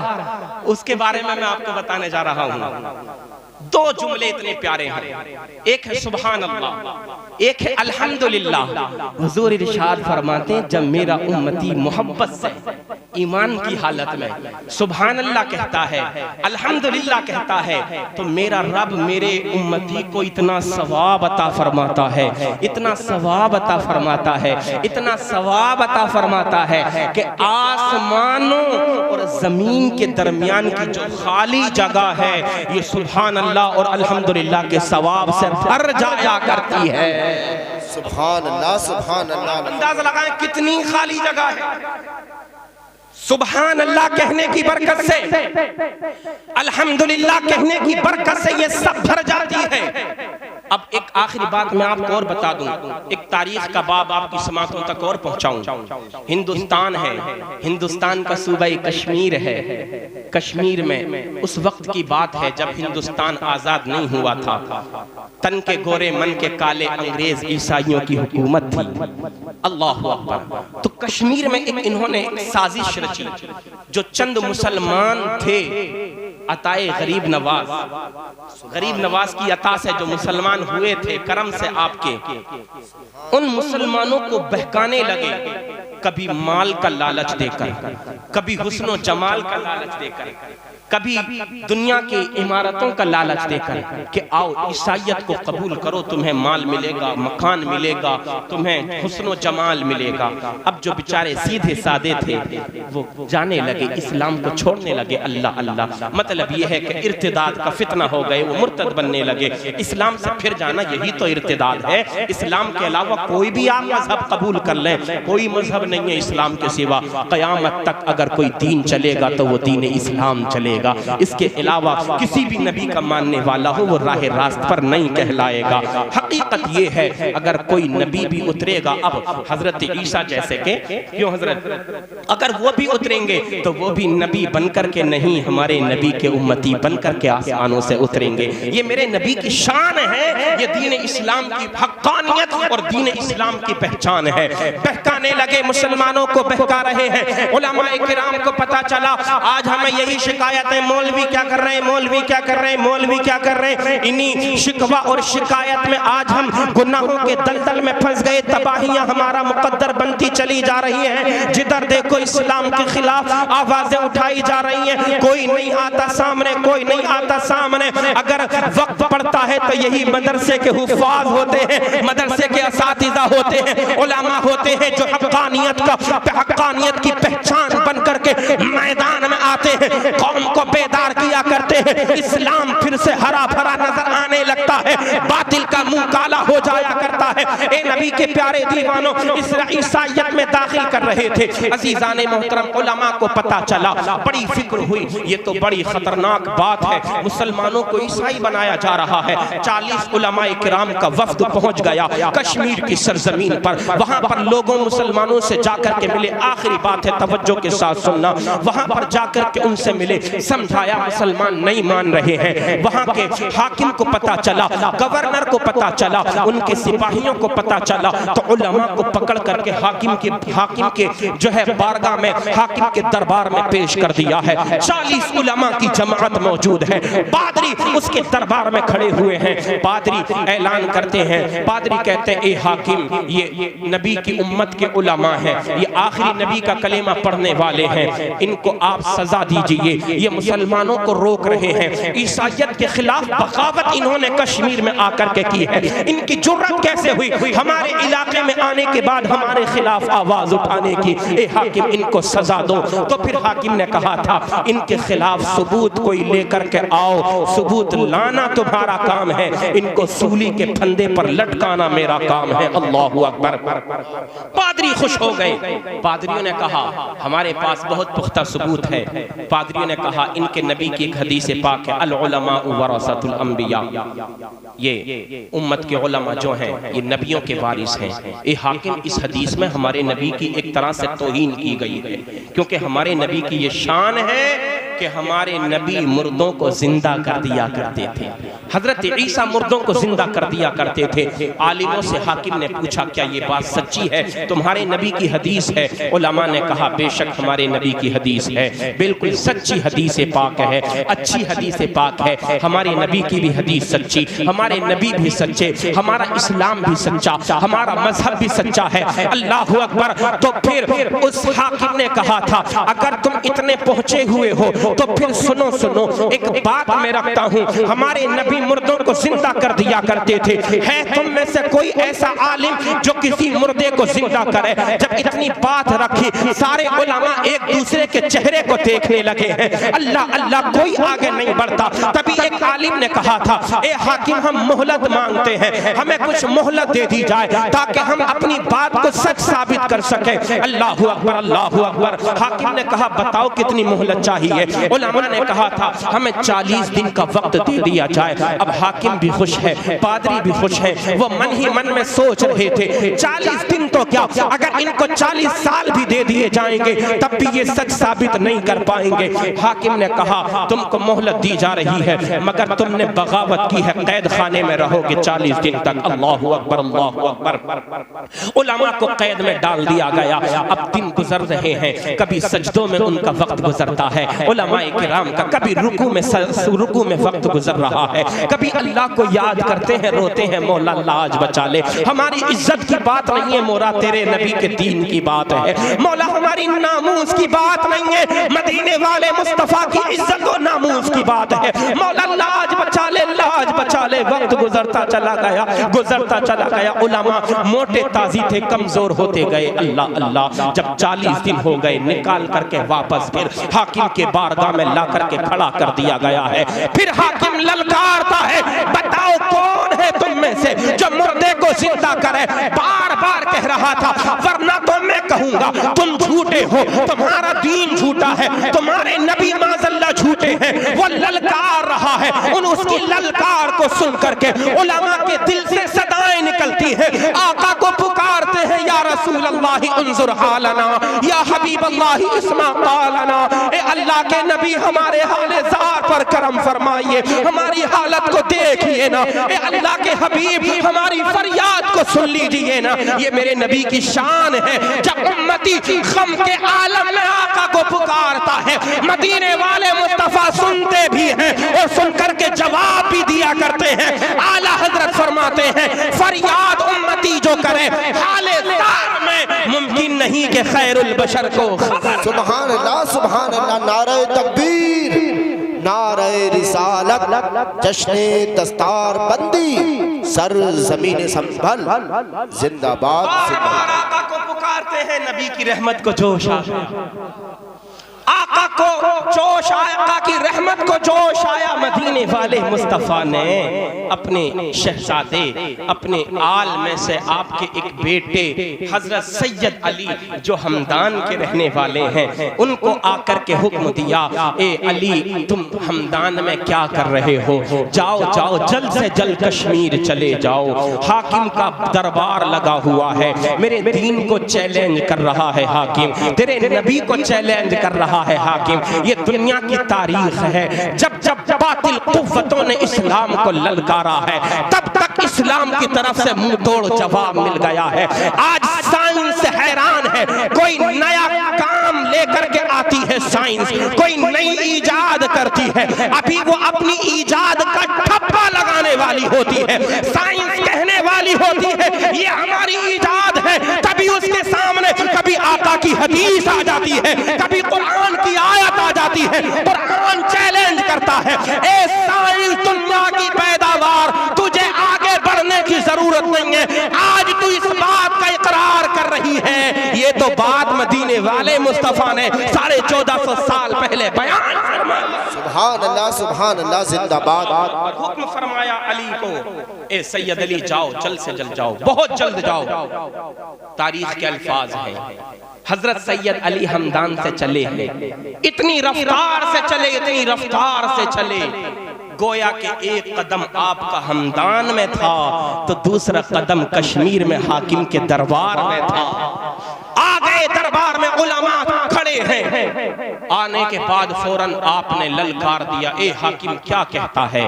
उसके बारे में मैं आपको बताने जा रहा हूँ। 2 जुमले इतने प्यारे हैं, एक है सुब्हान अल्लाह, एक है अल्हम्दुलिल्लाह। हुजूर इरशाद फरमाते हैं जब मेरा उम्मती मोहब्बत से ईमान की हालत में सुब्हान अल्लाह कहता है, अल्हम्दुलिल्लाह कहता है, तो मेरा रब मेरे उम्मती को इतना सवाब अता फरमाता है, इतना सवाब अता फरमाता है, इतना सवाब अता फरमाता है कि आसमानों और जमीन के दरमियान की जो खाली जगह है ये सुब्हान अल्लाह और अल्हम्दुलिल्लाह के सवाब से भर जाया करती है। सुभान अल्लाह, सुभान अल्लाह। अंदाजा लगाएं कितनी खाली जगह है। सुभान अल्लाह कहने की बरकत से, अल्हम्दुलिल्लाह कहने की बरकत से ये सब भर जाती है। अब एक आखिरी बात मैं आपको और बता दूं, एक तारीख का बाब आपकी समातों तक और पहुंचाऊं। हिंदुस्तान है, हिंदुस्तान का सूबा कश्मीर है। कश्मीर में उस वक्त की बात है जब हिंदुस्तान आजाद नहीं हुआ था। तन के गोरे मन के काले अंग्रेज ईसाइयों की हुकूमत थी। अल्लाह अकबर। तो कश्मीर में एक इन्होंने एक साजिश रची, जो चंद मुसलमान थे, अताए गरीब नवाज की अता से जो मुसलमान हुए थे करम से आपके, उन मुसलमानों को बहकाने लगे, कभी माल का लालच देकर, कभी हुस्न जमाल का लालच देकर, कभी दुनिया की इमारतों का लालच देकर कि आओ ईसाइयत को कबूल करो, तुम्हें माल मिलेगा, मकान मिलेगा, तुम्हें हुस्न जमाल मिलेगा। अब जो बेचारे सीधे सादे थे वो जाने लगे, इस्लाम को छोड़ने लगे। अल्लाह अल्लाह, मतलब ये है कि इर्तिदाद का फितना हो गए, वो मुर्तद बनने लगे। इस्लाम से फिर जाना यही तो इर्तिदाद है। इस्लाम के अलावा कोई भी आप मजहब कबूल कर लें, कोई मजहब नहीं है इस्लाम के सिवा। क़यामत तक अगर कोई दीन चलेगा तो वो दीन इस्लाम चलेगा। इसके अलावा किसी भी नबी का मानने वाला हो वो राह रास्त पर नहीं कहलाएगा। हकीकत ये है, अगर कोई नबी भी उतरेगा, अब हजरत ईसा जैसे के, क्यों हजरत, अगर वो भी उतरेंगे तो वो भी नबी बनकर के नहीं, हमारे नबी के उम्मती बनकर के आसमानों से उतरेंगे। ये मेरे नबी की शान है, ये दीन इस्लाम की हक्कानियत और दीन इस्लाम की पहचान है। बहकाने लगे, मुसलमानों को बहका रहे हैं। उलमाए किराम को पता चला, आज हमें यही शिकायत है, मौलवी क्या कर रहे हैं, मौलवी क्या कर रहे हैं, मौलवी क्या कर रहे हैं। इन्हीं शिकवा और शिकायत में आज हम गुनाहों के दलदल में फंस गए। तबाहियां हमारा मुकद्दर बनती चली जा रही हैं। जिधर देखो इस्लाम के खिलाफ आवाजें उठाई जा रही हैं। कोई नहीं आता सामने, कोई नहीं आता सामने। अगर वक्त पड़ता है तो यही मदरसे के हुफ़ाज़ होते हैं, मदरसे के असातिज़ा होते हैं, उलमा होते हैं जो हक्कानियत की पहचान बन करके मैदान में आते हैं, कौम को बेदार किया करते हैं। इस्लाम फिर से हरा भरा नजर आने लगता है, बातिल का मुंह काला हो जाया करता है। ए नबी के प्यारे दीवानों, ईसाइयत में दाखिल कर रहे थे। अजीजाने मोहतरम, उलमा को पता चला, बड़ी फिक्र हुई, ये तो बड़ी खतरनाक बात है, मुसलमानों को ईसाई बनाया जा रहा है। 40 उलमाए किराम का वफ्द पहुंच गया कश्मीर की सरजमीन पर। वहां पर लोगों मुसलमानों से जाकर के मिले। आखिरी बात है, तवज्जो के साथ सुनना। वहां पर जाकर के उनसे मिले, समझाया, मुसलमान नहीं मान रहे हैं। वहां के हाकिम को पता चला, गवर्नर को पता चला, उनके सिपाहियों को पता चला, तो उलमा को पकड़ करके हाकिम के जो है बारगाह में, हाकिम के दरबार में पेश कर दिया है। 40 उलमा की जमात मौजूद है। पादरी उसके दरबार में खड़े हुए हैं। पादरी ऐलान करते हैं, पादरी कहते हैं, ए हाकिम, ये नबी की उम्मत के उलमा हैं, ये आखिरी नबी का कलेमा पढ़ने वाले हैं, इनको आप सजा दीजिए, ये मुसलमानों को रोक रहे हैं। ईसाइयत के खिलाफ बगावत इन्होंने कश्मीर में आकर के की है। इनकी जुर्रत कैसे हुई हमारे इलाके में आने के बाद हमारे खिलाफ आवाज उठाने की। ए हाकिम, इनको सजा दो। तो फिर हाकिम ने कहा था, इनके खिलाफ सबूत कोई लेकर के आओ, सबूत लाना तुम्हारा काम है, इनको सूली के फंदे पर लटकाना मेरा काम है। अल्लाहु अकबर। पादरी खुश हो गए। पादरियों ने कहा, हमारे पास बहुत पुख्ता सबूत है। पादरियों ने कहा, इनके नबी की एक हदीस पाक है, अल उलमा वरसतुल अंबिया, ये उम्मत के उलमा जो हैं ये नबियों के वारिस हैं। ये हाकिम, इस हदीस में हमारे नबी की एक तरह से तौहीन की गई है, क्योंकि हमारे नबी की ये शान है कि हमारे नबी मुर्दों को जिंदा कर दिया करते थे। हजरत ईसा मुर्दों को जिंदा कर दिया करते थे। आलिमों से हाकिम ने पूछा, क्या ये बात सच्ची है, तुम्हारे नबी की हदीस है? उलमा ने कहा, बेशक हमारे नबी की हदीस है, बिल्कुल सच्ची हदीस पाक है, अच्छी हदीस पाक है। हमारे नबी की भी हदीस सच्ची, हमारे नबी भी सच्चे, हमारा इस्लाम भी सच्चा, हमारा मजहब भी सच्चा है। अल्लाह अकबर। तो फिर उस हाकिम ने कहा था, अगर तुम इतने पहुंचे हुए हो तो फिर सुनो, एक बात मैं रखता हूँ, हमारे नबी मुर्दों को जिंदा कर दिया करते थे। है तुम में से कोई ऐसा आलिम जो किसी मुर्दे को जिंदा करे? जब इतनी बात रखी, सारे उलमा एक दूसरे के चेहरे को देखने लगे हैं। अल्लाह अल्लाह, कोई आगे नहीं बढ़ता। तभी एक आलिम ने कहा था, ए हाकिम, हम मोहलत मांगते हैं, हमें कुछ मोहलत दे दी जाए ताकि हम अपनी बात को सच साबित कर सके। अल्लाह अकबर, अल्लाह अकबर। हाकिम ने कहा, बताओ कितनी मोहलत चाहिए? है। उलमा ने कहा था हमें 40 दिन का वक्त दे दिया जाए। अब हाकिम भी खुश है, पादरी भी खुश है। वो मन ही मन में सोच रहे थे 40 दिन तो क्या, अगर इनको 40 साल भी दे दिए जाएंगे तब भी ये सच साबित नहीं कर पाएंगे। हाकिम ने कहा तुमको मोहलत दी जा रही है मगर तुमने बगावत की है, कैद खाने में रहोगे 40 दिन तक। अल्लाहु अकबर, अल्लाहु अकबर। उलमा को कैद में डाल दिया गया। अब दिन गुजर रहे हैं, कभी सजदों में उनका वक्त गुजरता है उलमाए किराम का, कभी रुकू में वक्त गुजर रहा है, कभी अल्लाह को याद करते हैं, रोते हैं मौला लाज बचा ले। हमारी इज्जत की बात नहीं है मौला, तेरे नबी के दीन की बात है मौला, हमारी नामूस की बात नहीं है, मदीने वाले मुस्तफा की इज्जत और नामूस की बात है मौला, लाज बचा ले, लाज बचा ले। वक्त गुजरता चला गया, गुजरता चला गया। उलमा मोटे ताजी थे, कमजोर होते गए। अल्लाह अल्लाह, जब 40 दिन हो गए निकाल करके वापस फिर हाकिम के बारगाह में ला करके खड़ा कर दिया गया है। फिर हाकिम ललकारता है, बताओ कौन है तुम में से जो मुर्दे को जिंदा करे। बार बार कह रहा था वरना तो मैं कहूंगा तुम झूठे हो, तुम्हारा दीन झूठा है, तुम्हारे नबी माज़ल्लाह झूठे हैं। वो ललकार रहा है, उन उसकी ललकार को सुन करके उलमा के दिल से सदाएं निकलती है, आका को पुकारते हैं या रसूल अल्लाह उन्जुर हालना, या हबीब अल्लाह इस्मा कालना। ए अल्लाह के नबी हमारे हाले ज़ार पर करम फरमाइए, हमारी हालत को देखिए ना। ए अल्लाह के हबीब हमारी फरियाद को सुन लीजिए ना। ये मेरे नबी की शान है, जब उम्मती गम के आलम में आका को पुकारता है, मदीने वाले मुस्तफा सुनते भी हैं और सुन करके जवाब भी दिया करते हैं। आला हजरत फरमाते हैं फरियाद उम्मती जो करे हाले ज़ार में मुमकिन नहीं कि खैरुल बशर को खबर। सुभान अल्लाह, सुभान अल्लाह। नारे तकबीर, नारे रिसालत, जश्ने दस्तार बंदी, सर जमीन संभल, जिंदाबाद। आका को पुकारते हैं, नबी की रहमत को जोश आ गया, आका को जोश आया, आका की रहमत को जोश आया। मदीने वाले मुस्तफ़ा ने अपने शहजादे, अपने आल में से आपके एक बेटे हजरत सैयद अली जो हमदान के रहने वाले हैं, उनको आकर के हुक्म दिया, ए अली तुम हमदान में क्या कर रहे हो, जाओ जाओ जल्द से जल्द कश्मीर चले जाओ, हाकिम का दरबार लगा हुआ है, मेरे दीन को चैलेंज कर रहा है हाकिम, तेरे नबी को चैलेंज कर रहा है हाकिम। ये दुनिया की तारीख है, जब जब बातिल कुव्वतों ने इस्लाम को ललकारा है तब तक इस्लाम की तरफ से मुंह तोड़ जवाब मिल गया है। आज साइंस हैरान है, कोई नया काम लेकर के आती है साइंस, कोई नई ईजाद करती है, अभी वो अपनी ईजाद का ठप्पा लगाने वाली होती है, साइंस कहने वाली होती है ये हमारी ईजाद है, तभी उसके सामने कभी आका की हदीस आ जाती है, कभी कुरान की आयत आ जाती है, कुरान चैलेंज करता है, ए साइंस दुनिया की पैदावार, तुझे आगे बढ़ने की जरूरत नहीं है, आज तू इस बात का इकरार कर रही है। ये तो बात मदीने वाले मुस्तफा ने 1450 साल पहले बयान फरमाया। सुभान अल्लाह, सुभान अल्लाह, जिंदाबाद। और हुक्म फरमाया अली को, ए सैयद अली जाओ, जल्द से जल्द जाओ, बहुत जल्द जाओ। तारीख के अल्फाज हैं, हजरत सैयद अली हमदान से चले हैं, इतनी रफ्तार से चले, इतनी रफ्तार से चले, गोया के एक कदम आपका हमदान में था तो दूसरा कदम कश्मीर में हाकिम के दरबार में था। आ गए दरबार में, उलमा खड़े हैं, आने के बाद फौरन आपने ललकार दिया, ए हाकिम क्या कहता है?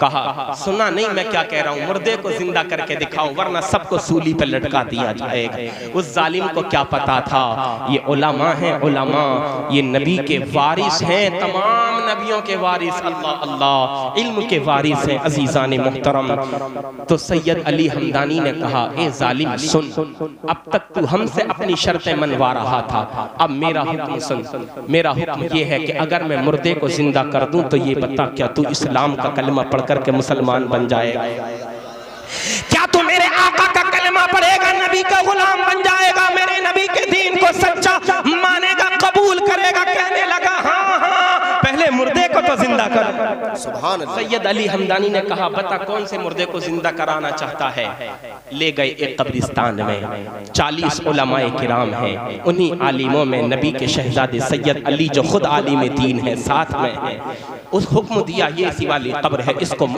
कहा सुना नहीं मैं क्या कह रहा हूँ, मुर्दे को जिंदा करके दिखाओ वरना सबको सूली पे लटका दिया जाएगा। उस जालिम को क्या पता था ये उलमा हैं, उलमा ये नबी के वारिस हैं, तमाम नबियों के वारिस, अल्लाह अल्लाह इल्म के वारिस हैं अजीजान मुहतरम। तो सैयद अली हमदानी ने कहा, ए जालिम सुन, अब तक तू हमसे अपनी शर्तें मनवा रहा था, अब मेरा हुक्म सुन। मेरा हुक्म ये है कि अगर मैं मुर्दे को जिंदा कर दूं तो ये बता क्या तू इस्लाम का कलमा पढ़ करके मुसलमान बन जाएगा? क्या तू मेरे आका का कलमा पढ़ेगा, नबी का गुलाम बन जाएगा, मेरे नबी के दीन को सच्चा मानेगा, कबूल करेगा? कहने लगा हाँ हाँ, पहले मुर्दे को तो जिंदा कर। सुभान अल्लाह। सैयद अली हमदानी ने कहा बता कौन से मुर्दे को जिंदा कराना चाहता है। ले गए एक कब्रिस्तान में 40 उलमाए किराम हैं, उन्हीं आलिमों में नबी के शहजादे सैयद अली जो खुद आलिम दीन है साथ में है। उस हुक्म दिया ये इसी वाली कब्र है,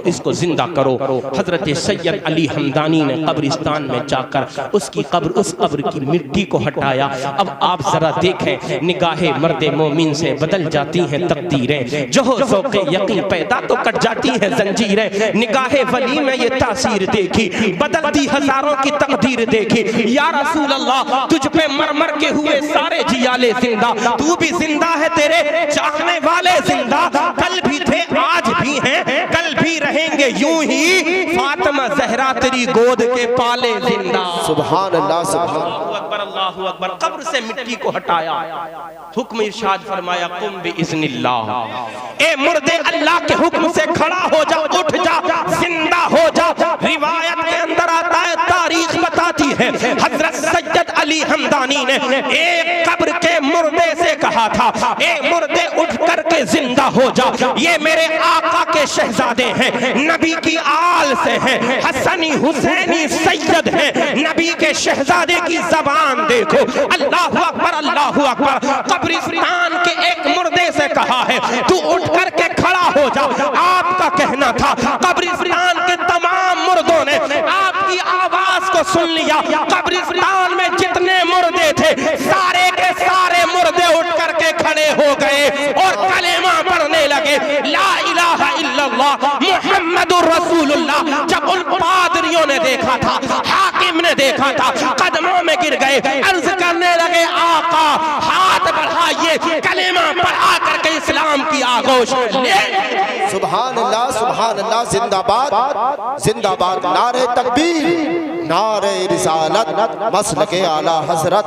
इसको जिंदा करो। हजरत सैयद अली हमदानी ने कब्रिस्तान में जाकर उसकी कब्र, उस कब्र की मिट्टी को हटाया। अब आप जरा देखें, निगाहे मर्दे मोमिन से बदल जाती हैं तकदीरें, जो हो ज़ौक़े यकीन पैदा तो कट जाती हैं जंजीरें। निगाहे वली में ये तासीर देखी, बदलती हजारों की तकदीर देखी। या रसूल अल्लाह तुझ पे मर मर के हुए सारे जियाले जिंदा, तू भी जिंदा है, तेरे चाहने वाले जिंदा। कल भी थे आज भी हैं, कल भी रहेंगे यूं ही। फातिमा ज़हरा तेरी गोद के पाले जिंदा। सुभान अल्लाह, सुभान अकबर, अल्लाहु अकबर। कब्र से मिट्टी को हटाया, हुक्म इरशाद फरमाया कुम बिइज़्निल्लाह, ए मुर्दे अल्लाह के हुक्म से खड़ा हो जा, उठ जा, जिंदा हो जा। रिवायत के अंदर आता है, तारीख बताती है, हजरत सैयद अली हमदानी ने एक कब्र के मुर्दे से कहा था, ए मुर्दे उठ करके जिंदा हो जा। ये मेरे आका के शहजादे हैं, नबी की आल से हैं, हसनी हुसैनी सैयद हैं, नबी के शहजादे की जबान देखो। अल्लाहु अकबर, अल्लाहु अकबर। कब्रिस्तान के एक मुर्दे से कहा है तू उठ करके खड़ा हो जा। आपका कहना था कब्रिस्तान के तमाम मुर्दों ने आपकी आवाज को सुन लिया। कब्रिस्तान में जितने मुर्दे थे सारे के सारे मुर्दे उठ करके खड़े हो गए और कलेमा पढ़ने लगे, ला इलाहा इल्लल्लाह मुहम्मदुर रसूलुल्लाह। जब उन पादरियों ने देखा था, हाकिम ने देखा था, कदमों में गिर गए, अर्ज करने लगे आका हाथ बढ़ाइए, कलेमा पढ़ा करके इस्लाम की आगोश ले। सुभान अल्लाह, सुभान अल्लाह। जिंदाबाद, जिंदाबाद। नारे तकबीर, नारे रिसालत, मसलके आला हजरत।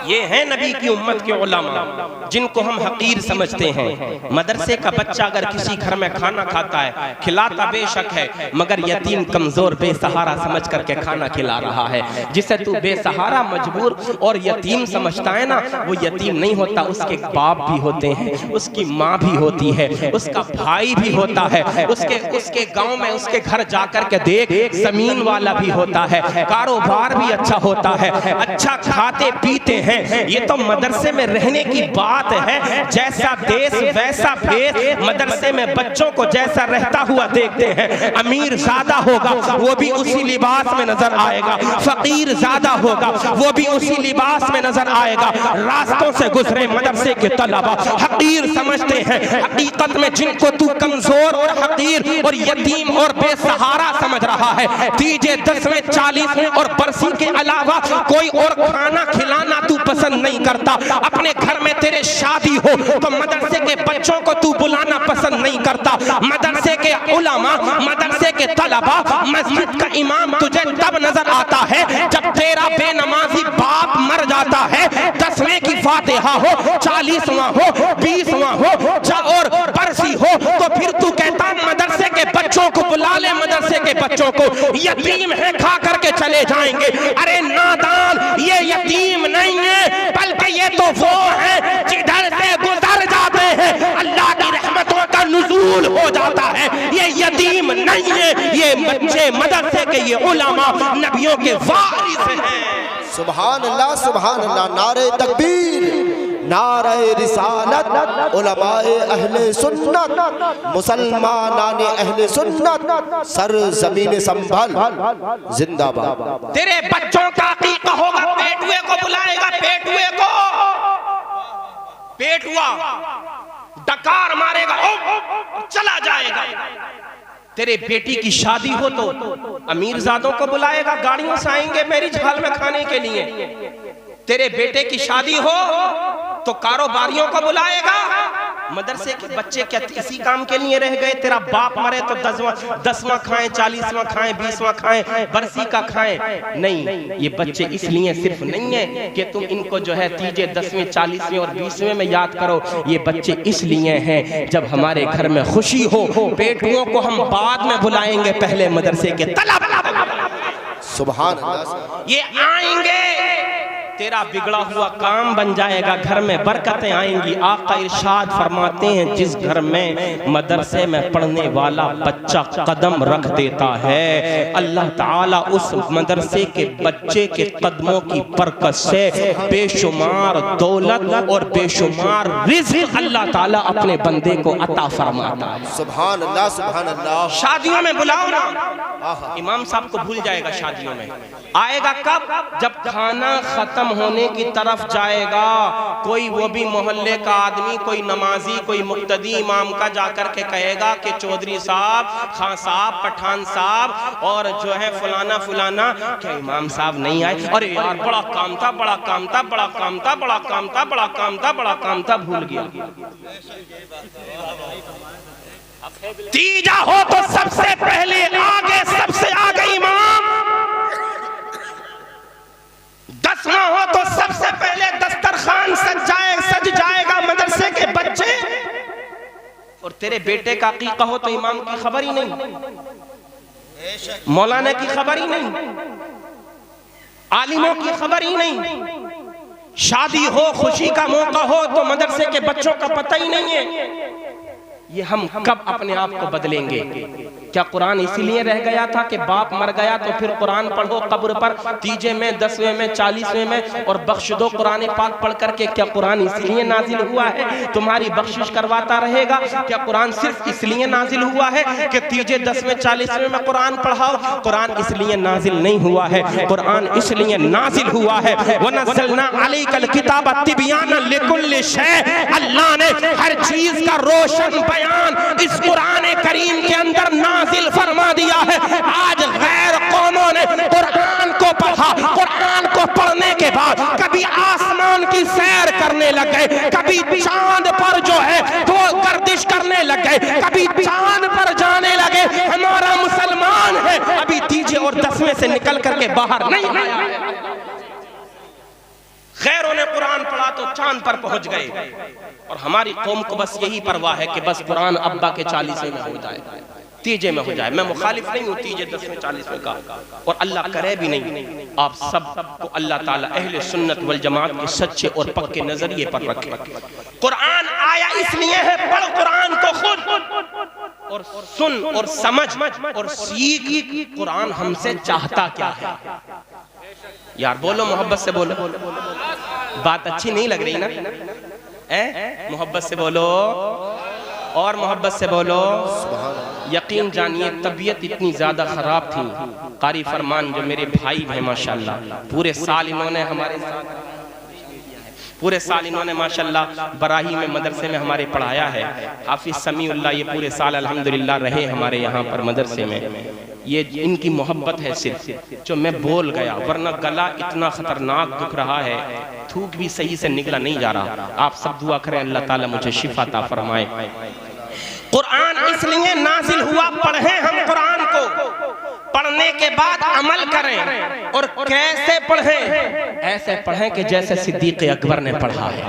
ये है नबी की उम्मत के उलमा जिनको हम हकीर समझते हैं। मदरसे का बच्चा अगर किसी घर में खाना खाता है, खिलाता बेशक है, मगर यतीम कमजोर बेसहारा समझ करके खाना खिला रहा है। जिसे तू बेसहारा मजबूर और यतीम समझता है ना, वो यतीम नहीं होता, उसके बाप भी होते हैं, उसकी माँ भी होती है, उसका भाई भी होता है, उसके गांव में उसके घर जाकर के देख, जमीन वाला भी होता है, कारोबार भी अच्छा होता है, अच्छा खाते पीते हैं। ये तो मदरसे में रहने की बात है। जैसा देश वैसा भेष, मदरसे में बच्चों को जैसा रहता हुआ देखते हैं। अमीर ज्यादा होगा वो भी उसी लिबास में नजर आएगा, फकीर ज्यादा होगा वो भी उसी लिबास में नजर आएगा। रास्तों से गुजरे मदरसे के तलबा हकीर समझते हैं। हकीकत में जिनको तू कमजोर और हकीर और यतीम और बेसहारा समझ रहा है, तीजे 10वें 40वें और बरसी के अलावा कोई और खाना खिलाना तू पसंद नहीं करता। अपने घर में तेरे शादी हो तो मदरसे के बच्चों को तू बुलाना पसंद नहीं करता। मदरसे के उलमा, मदरसे के तलबा, मस्जिद का इमाम तुझे तब नजर आता है जब तेरा बेनमाजी बाप मर जाता है। 10वें की फातिहा हो, 40वां हो, 20वां हो और बरसी हो तो फिर तू कहता मदरसे के बच्चों को बुला ले, मदरसे के बच्चों को यतीम है खा करके चले जाएंगे। अरे नादान, ये यतीम नहीं है बल्कि ये तो वो है जिधर से गुजर जाते हैं, अल्लाह की रहमतों का नुज़ूल हो जाता है। ये यतीम नहीं है, ये बच्चे मदरसे के, ये उलमा नबियों के वारिस हैं। सुभान अल्लाह, सुभान अल्लाह। नारे तकबीर, नारे रिसालत, उलमाए अहले सुन्नत, मुसलमानाने अहले सुन्नत, सर ज़मीन संभल जिंदाबाद। तेरे बच्चों का अकीका होगा, पेटुए को बुलाएगा, पेटुए को, पेटुआ डकार मारेगा, चला जाएगा। तेरे बेटी की शादी हो तो अमीरजादों को बुलाएगा, गाड़ियों से आएंगे मेरी झाल में खाने के लिए। तेरे बेटे की शादी हो तो कारोबारियों को बुलाएगा। मदरसे के बच्चे क्या इसी काम के लिए रह गए? तेरा बाप मरे तो 10वां खाएं, 40वां खाएं, 20वां खाएं, बरसी का खाएं? नहीं, ये बच्चे इसलिए सिर्फ नहीं है कि तुम इनको जो है तीजे 10वें, 40वें और 20वें में याद करो। ये बच्चे इसलिए हैं जब हमारे घर में खुशी हो, पेटुओं को हम बाद में बुलाएंगे, पहले मदरसे के तलब। सुभान अल्लाह। ये आएंगे तेरा बिगड़ा हुआ काम बन जाएगा, घर में बरकतें आएंगी। आका इरशाद फरमाते हैं जिस घर में मदरसे में पढ़ने वाला बच्चा कदम रख देता है, अल्लाह ताला उस मदरसे के बच्चे के कदमों की बरकत से बेशुमार दौलत और बेशुमार रिज़्क़ अल्लाह ताला अपने बंदे को अता फरमाता है। सुभान अल्लाह, सुभान अल्लाह। शादियों में बुलाओ ना, इमाम साहब को भूल जाएगा शादियों में। आएगा कब? जब खाना खत्म होने की तरफ जाएगा, कोई वो भी मोहल्ले का आदमी, कोई नमाजी, कोई मुक्तदी इमाम का जाकर के कहेगा कि चौधरी साहब, खान साहब, पठान साहब और जो है फलाना फलाना, क्या इमाम साहब नहीं आए? अरे यार बड़ा काम था, बड़ा काम था, बड़ा काम था, बड़ा काम था, बड़ा काम था, बड़ा काम था, भूल गया। तीजा हो तो सबसे पहले आगे, सबसे आगे इमाम, दसवां हो तो सबसे पहले दस्तरखान सज जाएगा मदरसे के बच्चे, और तेरे बेटे का अकीका हो तो इमाम की खबर ही नहीं, मौलाना की खबर ही नहीं, आलिमों की खबर ही नहीं। शादी हो, खुशी का मौका हो तो मदरसे के बच्चों का पता ही नहीं है। ये हम कब अपने आप को बदलेंगे? क्या कुरान इसीलिए रह गया था कि बाप मर गया तो फिर कुरान पढ़ो कब्र पर, तीजे में, 10वें में, 40वें में, और बख्श दो कुरान पाक पढ़ करके? क्या कुरान इसलिए नाजिल हुआ है तुम्हारी बख्शिश करवाता रहेगा? क्या कुरान सिर्फ इसलिए नाजिल हुआ है कि तीजे, 10वें, 40वें में कुरान पढ़ाओ? कुरान इसलिए नाजिल नहीं हुआ है, कुरान इसलिए नाजिल हुआ है वनज़्ज़लना अलैकल किताब तिबयानन लिकुल्लि शै, अल्लाह ने हर चीज का रोशन बयान इस कुरान करीम के अंदर नाजिल फरमा दिया है। आज गैर कौमों ने कुरान को पढ़ा, कुरान को पढ़ने के बाद कभी आसमान की सैर करने लग गए, कभी चांद पर जो है वो गर्दिश करने लग गए, कभी चांद पर जाने लगे। हमारा मुसलमान है अभी तीजे और 10वें से निकल करके बाहर नहीं आया है। गैरों ने कुरान पढ़ा तो चांद पर पहुंच गए, और हमारी कौम को बस यही परवाह है कि बस कुरान अब्बा के 40वें में हो जाए, तीजे में हो जाए। मैं मुखालिफ नहीं हूँ तीजे, 10वें, 40वें का, और अल्लाह करे भी नहीं। आप सब को अल्लाह ताला अहले सुन्नत वल जमात के सच्चे और पक्के नजरिए पर रखे। कुरान आया इसलिए है, पढ़ कुरान को खुद और सुन और समझ और सीख। कुरान हमसे चाहता क्या है? यार बोलो, मोहब्बत से बोलो, बात अच्छी नहीं लग रही ना? मोहब्बत से बोलो और मोहब्बत से बोलो। यकीन जानिए तबीयत इतनी ज्यादा खराब थी, कारी फरमान जो मेरे भाई हैं माशाल्लाह, पूरे साल इन्होंने हमारे साथ, पूरे साल इन्होंने माशाल्लाह बराही में मदरसे में हमारे पढ़ाया है। हाफिज समीउल्लाह ये पूरे साल अल्हम्दुलिल्लाह रहे हमारे यहाँ पर मदरसे में। ये इनकी मोहब्बत है सिर्फ, जो मैं बोल गया, वरना गला इतना खतरनाक दुख रहा है, थूक भी सही से निकला नहीं जा रहा। आप सब दुआ करें अल्लाह ताला मुझे शिफा अता फरमाए। कुरान इसलिए नाजिल हुआ, पढ़ें हम कुरान को, पढ़ने के बाद अमल करें। और कैसे पढ़ें? ऐसे पढ़ें कि जैसे सिद्दीक़ अकबर ने पढ़ा है,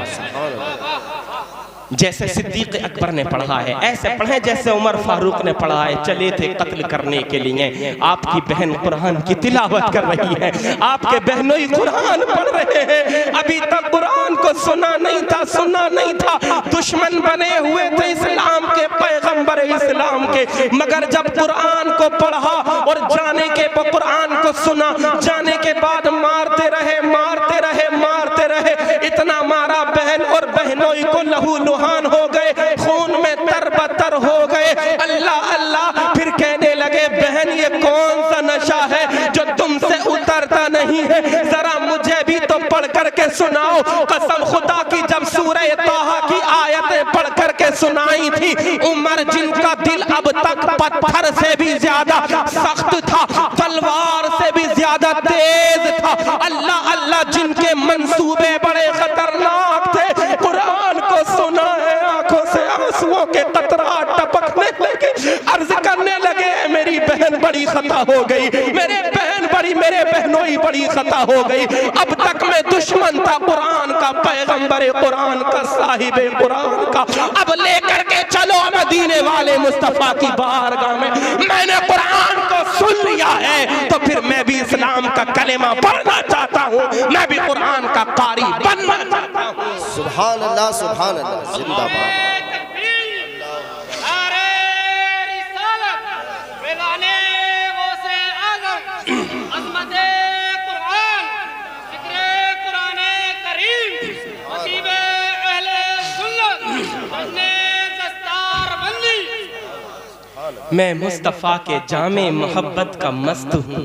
जैसे सिद्दीक़ अकबर ने पढ़ा है। ऐसे पढ़ें जैसे उमर फारूक ने पढ़ा है। चले थे कत्ल करने के लिए, आपकी बहन कुरान की तिलावत कर रही है, आपके बहनों ही कुरान पढ़ रहे हैं। अभी तक कुरान को सुना नहीं था, सुना नहीं था, दुश्मन बने हुए थे इस्लाम के, पैगंबर इस्लाम के। मगर जब कुरान को पढ़ा और जाने के कुरान को सुना, जाने के बाद मारते रहे, मारते रहे, मारते रहे, इतना मारा बहन और बहनों को लहू लुहान हो गए, खून में तरबतर हो गए। अल्लाह अल्लाह, फिर कहने लगे बहन ये कौन सा नशा है जो तुमसे उतरता नहीं है, जरा मुझे भी तो पढ़ करके सुनाओ। कसम खुदा की, जब सूरह ताहा की आयतें पढ़ करके सुनाई थी, उमर जिनका दिल अब तक पत्थर से भी ज्यादा सख्त था, तलवार से भी ज्यादा तेज था, अल्लाह अल्लाह जिनके मंसूबे बड़े खतरनाक थे, कुरान को सुना है, आंखों से आंसुओं के कतरा टपकने लगे, अर्ज करने लगे मेरी बहन बड़ी खता हो गई, मेरे बहन बड़ी, मेरे बहनों ही बड़ी खता हो गई। अब तक मैं दुश्मन था कुरान का, पैगंबर कुरान का, साहिबे कुरान का, अब लेकर के चलो मदीने वाले मुस्तफा की बारगाह में। मैंने कुरान को सुन लिया है तो फिर मैं भी इस्लाम इस्लाम का कलेमा पढ़ना चाहता हूँ, मैं भी कुरान का कारी बनना चाहता हूँ। सुभान अल्लाह, सुभान अल्लाह, जिंदाबाद। मैं मुस्तफ़ा के जामे मोहब्बत का मस्त हूँ,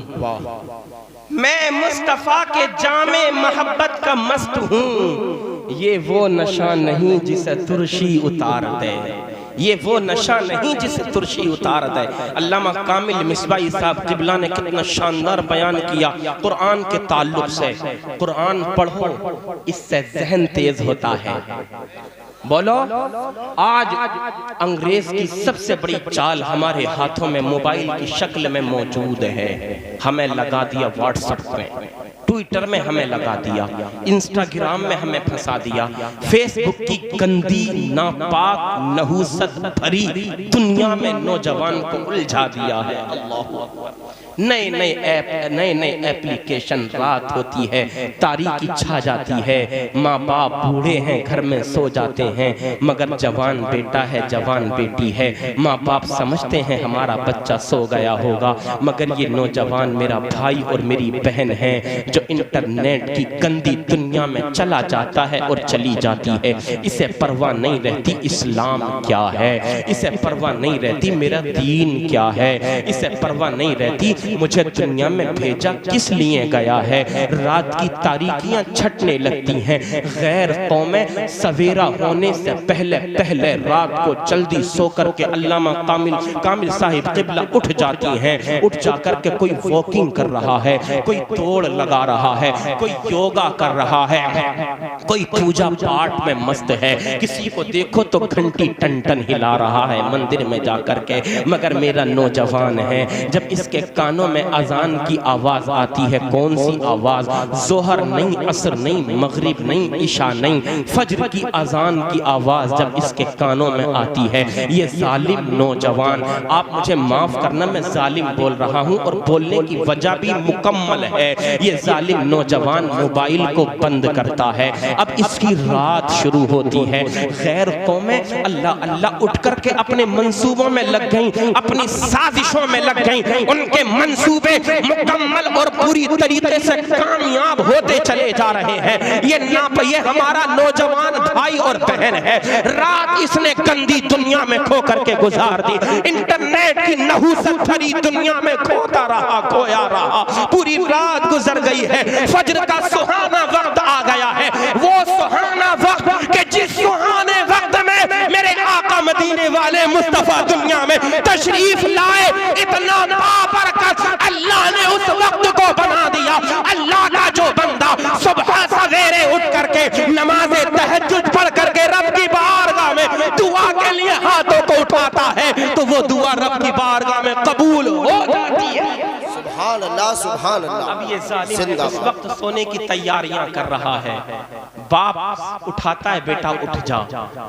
मैं मुस्तफ़ा के जामे मोहब्बत का मस्त हूँ। ये वो नशा नहीं जिसे तुर्शी उतार दे, ये वो नशा नहीं जिसे तुर्शी उतार दे। अल्लामा कामिल मिसबाही साहब क़िबला ने कितना शानदार बयान किया कुरान के ताल्लुक से। कुरान पढ़ो, इससे ज़हन तेज होता है। बोलो, आज अंग्रेज की सबसे बड़ी चाल हमारे हाथों में मोबाइल की शक्ल में मौजूद है। हमें लगा दिया व्हाट्सएप में, ट्विटर में हमें लगा दिया, इंस्टाग्राम में हमें फंसा दिया, फेसबुक की गंदी नापाक नहूसत भरी दुनिया में नौजवान को उलझा दिया है। अल्लाह, नए नए ऐप, नए नए एप्लीकेशन, रात होती है तारीकी छा जाती है, माँ बाप बूढ़े हैं घर में सो जाते हैं, मगर जवान बेटा है जवान बेटी है, माँ बाप समझते हैं हमारा बच्चा सो गया होगा, मगर ये नौजवान मेरा भाई और मेरी बहन है जो इंटरनेट की गंदी दुनिया में चला जाता है और चली जाती है। इसे परवाह नहीं रहती इस्लाम क्या है, इसे परवाह नहीं रहती मेरा दीन क्या है, इसे परवाह नहीं रहती मुझे दुनिया में भेजा किस लिए गया है। रात की तारीकियां छटने लगती हैं, गैर कौमें सवेरा होने से पहले पहले रात को जल्दी सो कर के अल्लामा कामिल साहिब क़िबला उठ जाती हैं। उठ जाकर के कोई वॉकिंग कर रहा है, कोई दौड़ लगा रहा है, कोई योगा कर रहा है, कोई पूजा पाठ में मस्त है, किसी को देखो तो घंटी टन टन हिला रहा है मंदिर में जाकर के। मगर मेरा नौजवान है, जब इसके कानों में अजान की आवाज आती है, कौन सी आवाज, जोहर नहीं, असर नहीं, मगरिब नहीं, इशा नहीं, फज्र की अजान की आवाज जब इसके कानों में आती है, ये जालिम नौजवान, आप मुझे माफ करना मैं जालिम बोल रहा हूं और बोलने की वजह भी मुकम्मल है, ये जालिम नौजवान मोबाइल को बंद करता है। अब इसकी रात शुरू होती है, गैर कौमें अल्लाह अल्लाह उठ करके अपने मंसूबों में लग गई, अपनी साजिशों में लग गई, उनके मंसूबे मुकम्मल और पूरी तरीके से कामयाब होते चले जा रहे हैं। ये हमारा नौजवान भाई और बहन है, रात इसने गंदी दुनिया में खो करके गुजार दी, इंटरनेट की नहूसत भरी दुनिया में खोता रहा, खोया रहा, पूरी रात गुजर गई है। फज्र का सुहाना वक्त आ गया है, वो सुहाना वक्त के जिस सुहाने वक्त में मेरे आका मदीने वाले मुस्तफा दुनिया में तशरीफ लाए, इतना बाबरकत अल्लाह ने उस वक्त को बना दिया। अल्लाह का जो बंदा सुबह सवेरे उठ करके नमाज़े तहज्जुद पढ़ करके रब की बारगाह में दुआ के लिए हाथों को उठाता है, तो वो दुआ रब की बारगाह में कबूल हो जाती है। सुभान अल्लाह, सुभान अल्लाह। अब ये जालिम इस वक्त सोने की तैयारियां कर रहा है, बाप उठाता है, बेटा उठ जा,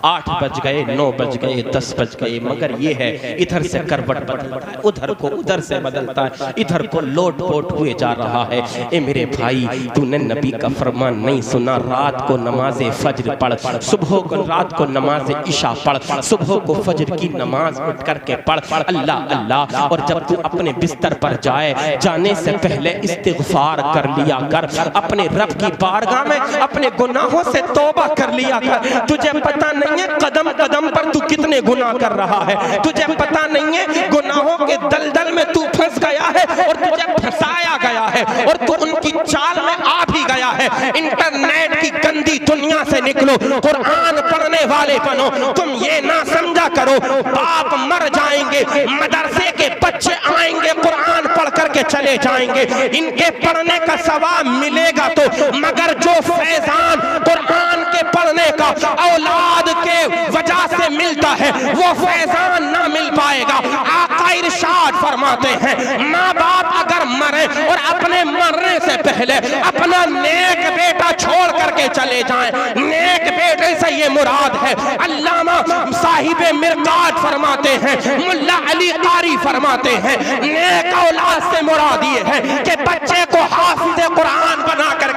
8 बज गए, 9 बज गए, 10 बज गए, मगर ये है इधर से करवट बदलता है, उधर को उधर से बदलता है, इधर को लोट पोट हुए जा रहा है। ए मेरे भाई, तूने नबी का फरमान नहीं सुना, रात को नमाज फज्र पढ़, सुबह को रात को नमाज इशा पढ़, सुबह को फज्र की नमाज उठ करके पढ़, अल्लाह अल्लाह। और जब तू अपने बिस्तर पर जाए, जाने से पहले इस्तिग़फ़ार कर लिया कर, अपने रब की बारगाह में अपने गुनाहों से तौबा कर लिया कर। तुझे पता नहीं है कदम कदम पर तू कितने गुनाह कर रहा है, तुझे पता नहीं है गुनाहों के दलदल में तू फंस गया है और तुझे फंसाया गया है और तू उनकी चाल में आ भी गया है। इंटरनेट की गंदी दुनिया से निकलो, कुरान पढ़ने वाले बनो। तुम ये ना समझा करो बाप मर जाएंगे, मदरसे के बच्चे आएंगे कुरान पढ़ करके चले जाएंगे, इनके पढ़ने का सवाब मिलेगा तो, मगर जो फैजान कुरान के पढ़ने का औलाद के वजह से मिलता है वो फैजान ना मिल पाएगा। आका इरशाद फरमाते हैं, माँ बाप अगर मरे और अपने मरने से पहले अपना नेक बेटा छोड़ करके चले जाएं, नेक बेटे से ये मुराद है। अल्लामा साहिब मिरकात फरमाते हैं, मुल्ला अली कारी फरमाते हैं, नेक औलाद से मुराद ये है कि बच्चे को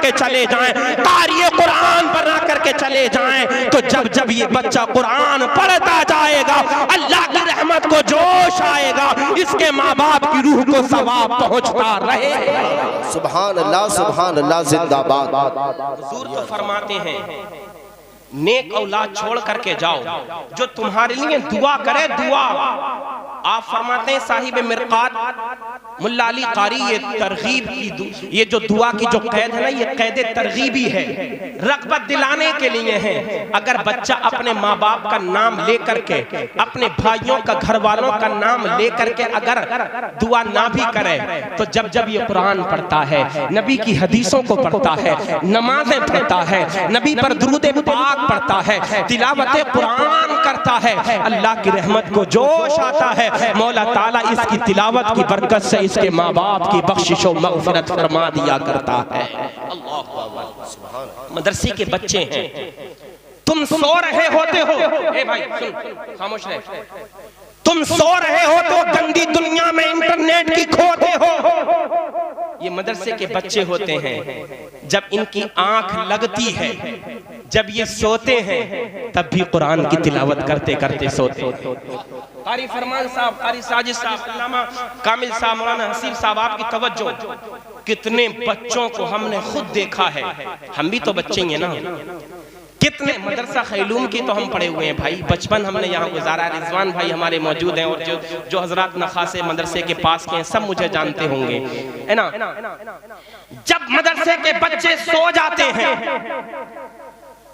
करके चले जाएं, क़ारिए कुरान बना करके चले जाएं, तो जब जब ये बच्चा कुरान पढ़ता जाएगा अल्लाह की रहमत को जोश आएगा, इसके माँ बाप की रूह को सवाब पहुंचता रहेगा। सुभान अल्लाह जिंदाबाद। हुजूर तो फरमाते हैं नेक औलाद छोड़ करके जाओ जो तुम्हारे लिए दुआ करे, दुआ। आप फरमाते हैं साहिब मिरकात मुल्ला अली कारी, ये तरगीब की, ये जो दुआ की जो कैद है ना, ये कैद तरगीबी है, रग़बत दिलाने के लिए है। अगर बच्चा अपने माँ बाप का नाम लेकर के, अपने भाइयों का, घर वालों का नाम लेकर के अगर दुआ ना भी करे, तो जब जब ये कुरान पढ़ता है, नबी की हदीसों को पढ़ता है, नमाजें पढ़ता है, नबी पर दुरूद पाक पढ़ता है, तिलावत कुरान करता है, अल्लाह की रहमत को जोश आता है। मौला ताला इसकी तिलावत की बरकत से इसके माँ बाप की बख्शिश और मग़फ़िरत फरमा दिया करता है। मदरसे के बच्चे हैं, तुम सो रहे होते हो, ए भाई सुन, खामोश रहे, तुम सो रहे हो तो गंदी दुनिया में इंटरनेट की खोते हो। ये मदरसे के बच्चे होते हैं, जब इनकी आंख लगती है, जब ये सोते हैं, तब भी कुरान की तिलावत करते करते सोते हैं। कारी फरमान साहब, कारी साजिद साहब, अल्लामा कामिल साहब, मौलाना हसीब साहब, आपकी तवज्जो, कितने बच्चों को हमने खुद देखा है, हम भी तो बच्चे हैं ना, कितने मदरसा खैलूम की तो हम पढ़े हुए हैं भाई, बचपन हमने यहाँ गुजारा। रिजवान भाई हमारे मौजूद हैं, और जो हजरात नखासे मदरसे के पास के हैं सब मुझे जानते होंगे, है ना। जब मदरसे के बच्चे सो जाते हैं,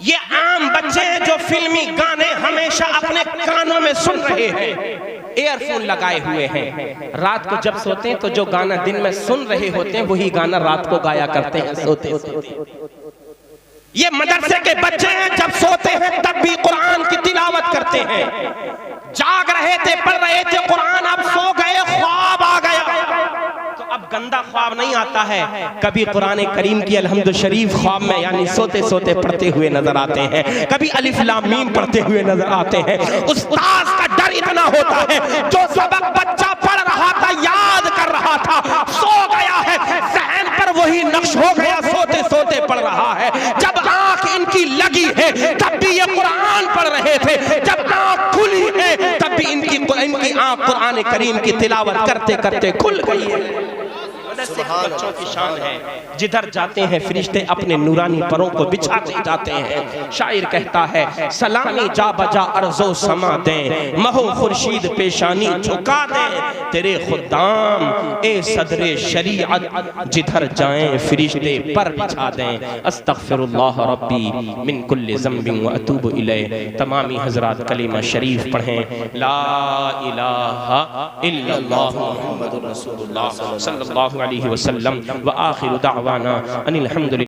ये आम बच्चे हैं जो फिल्मी गाने हमेशा अपने कानों में सुन रहे हैं, एयरफोन लगाए हुए हैं, रात को जब सोते हैं तो जो गाना दिन में सुन रहे होते हैं वही गाना रात को गाया करते हैं सोते सोते। ये मदरसे के बच्चे हैं, जब सोते हैं तब भी कुरान की तिलावत करते हैं, जाग रहे थे, पढ़ रहे थे कुरान, अब सो गए, ख्वाब आ गया, तो अब गंदा ख्वाब नहीं आता है, कभी कुरान करीम की अलहम्दु शरीफ ख्वाब में यानी सोते सोते पढ़ते हुए नजर आते हैं, कभी अलिफ लाम मीम पढ़ते हुए नजर आते हैं। उस्ताद का डर इतना होता है, जो सबक बच्चा पढ़ रहा था, याद कर रहा था, सो गया है, ज़हन पर वही नक्श हो गया, सोते सोते पढ़ रहा है। जब आंख इनकी लगी है तब भी ये कुरान पढ़ रहे थे, जब आंख खुली है तब भी इनकी आंख कुरान करीम की तिलावत करते करते खुल गई है। बच्चों की शान है, जिधर जाते हैं फरिश्ते अपने नूरानी परों को बिछाते जाते हैं। शायर कहता है, सलामी जा बजा अर्ज़ो समा दें, महो खुर्शीद पेशानी झुका दें, तेरे खुदाम ए सदरे शरीअत, जिधर जाएं फरिश्ते पर बिछा दें। अस्तग़फिरुल्लाह रब्बी मिन कुल्लि ज़ंबिन व अतूबु इलैह। तमामी हज़रात कलीमा शरीफ पढ़ें, ला इलाहा इल्लल्लाह मुहम्मदुर रसूलुल्लाह सल्लल्लाहु अलैहि वसल्लम व आखिरु दावाना अनिल हम्दुलिल्लाह।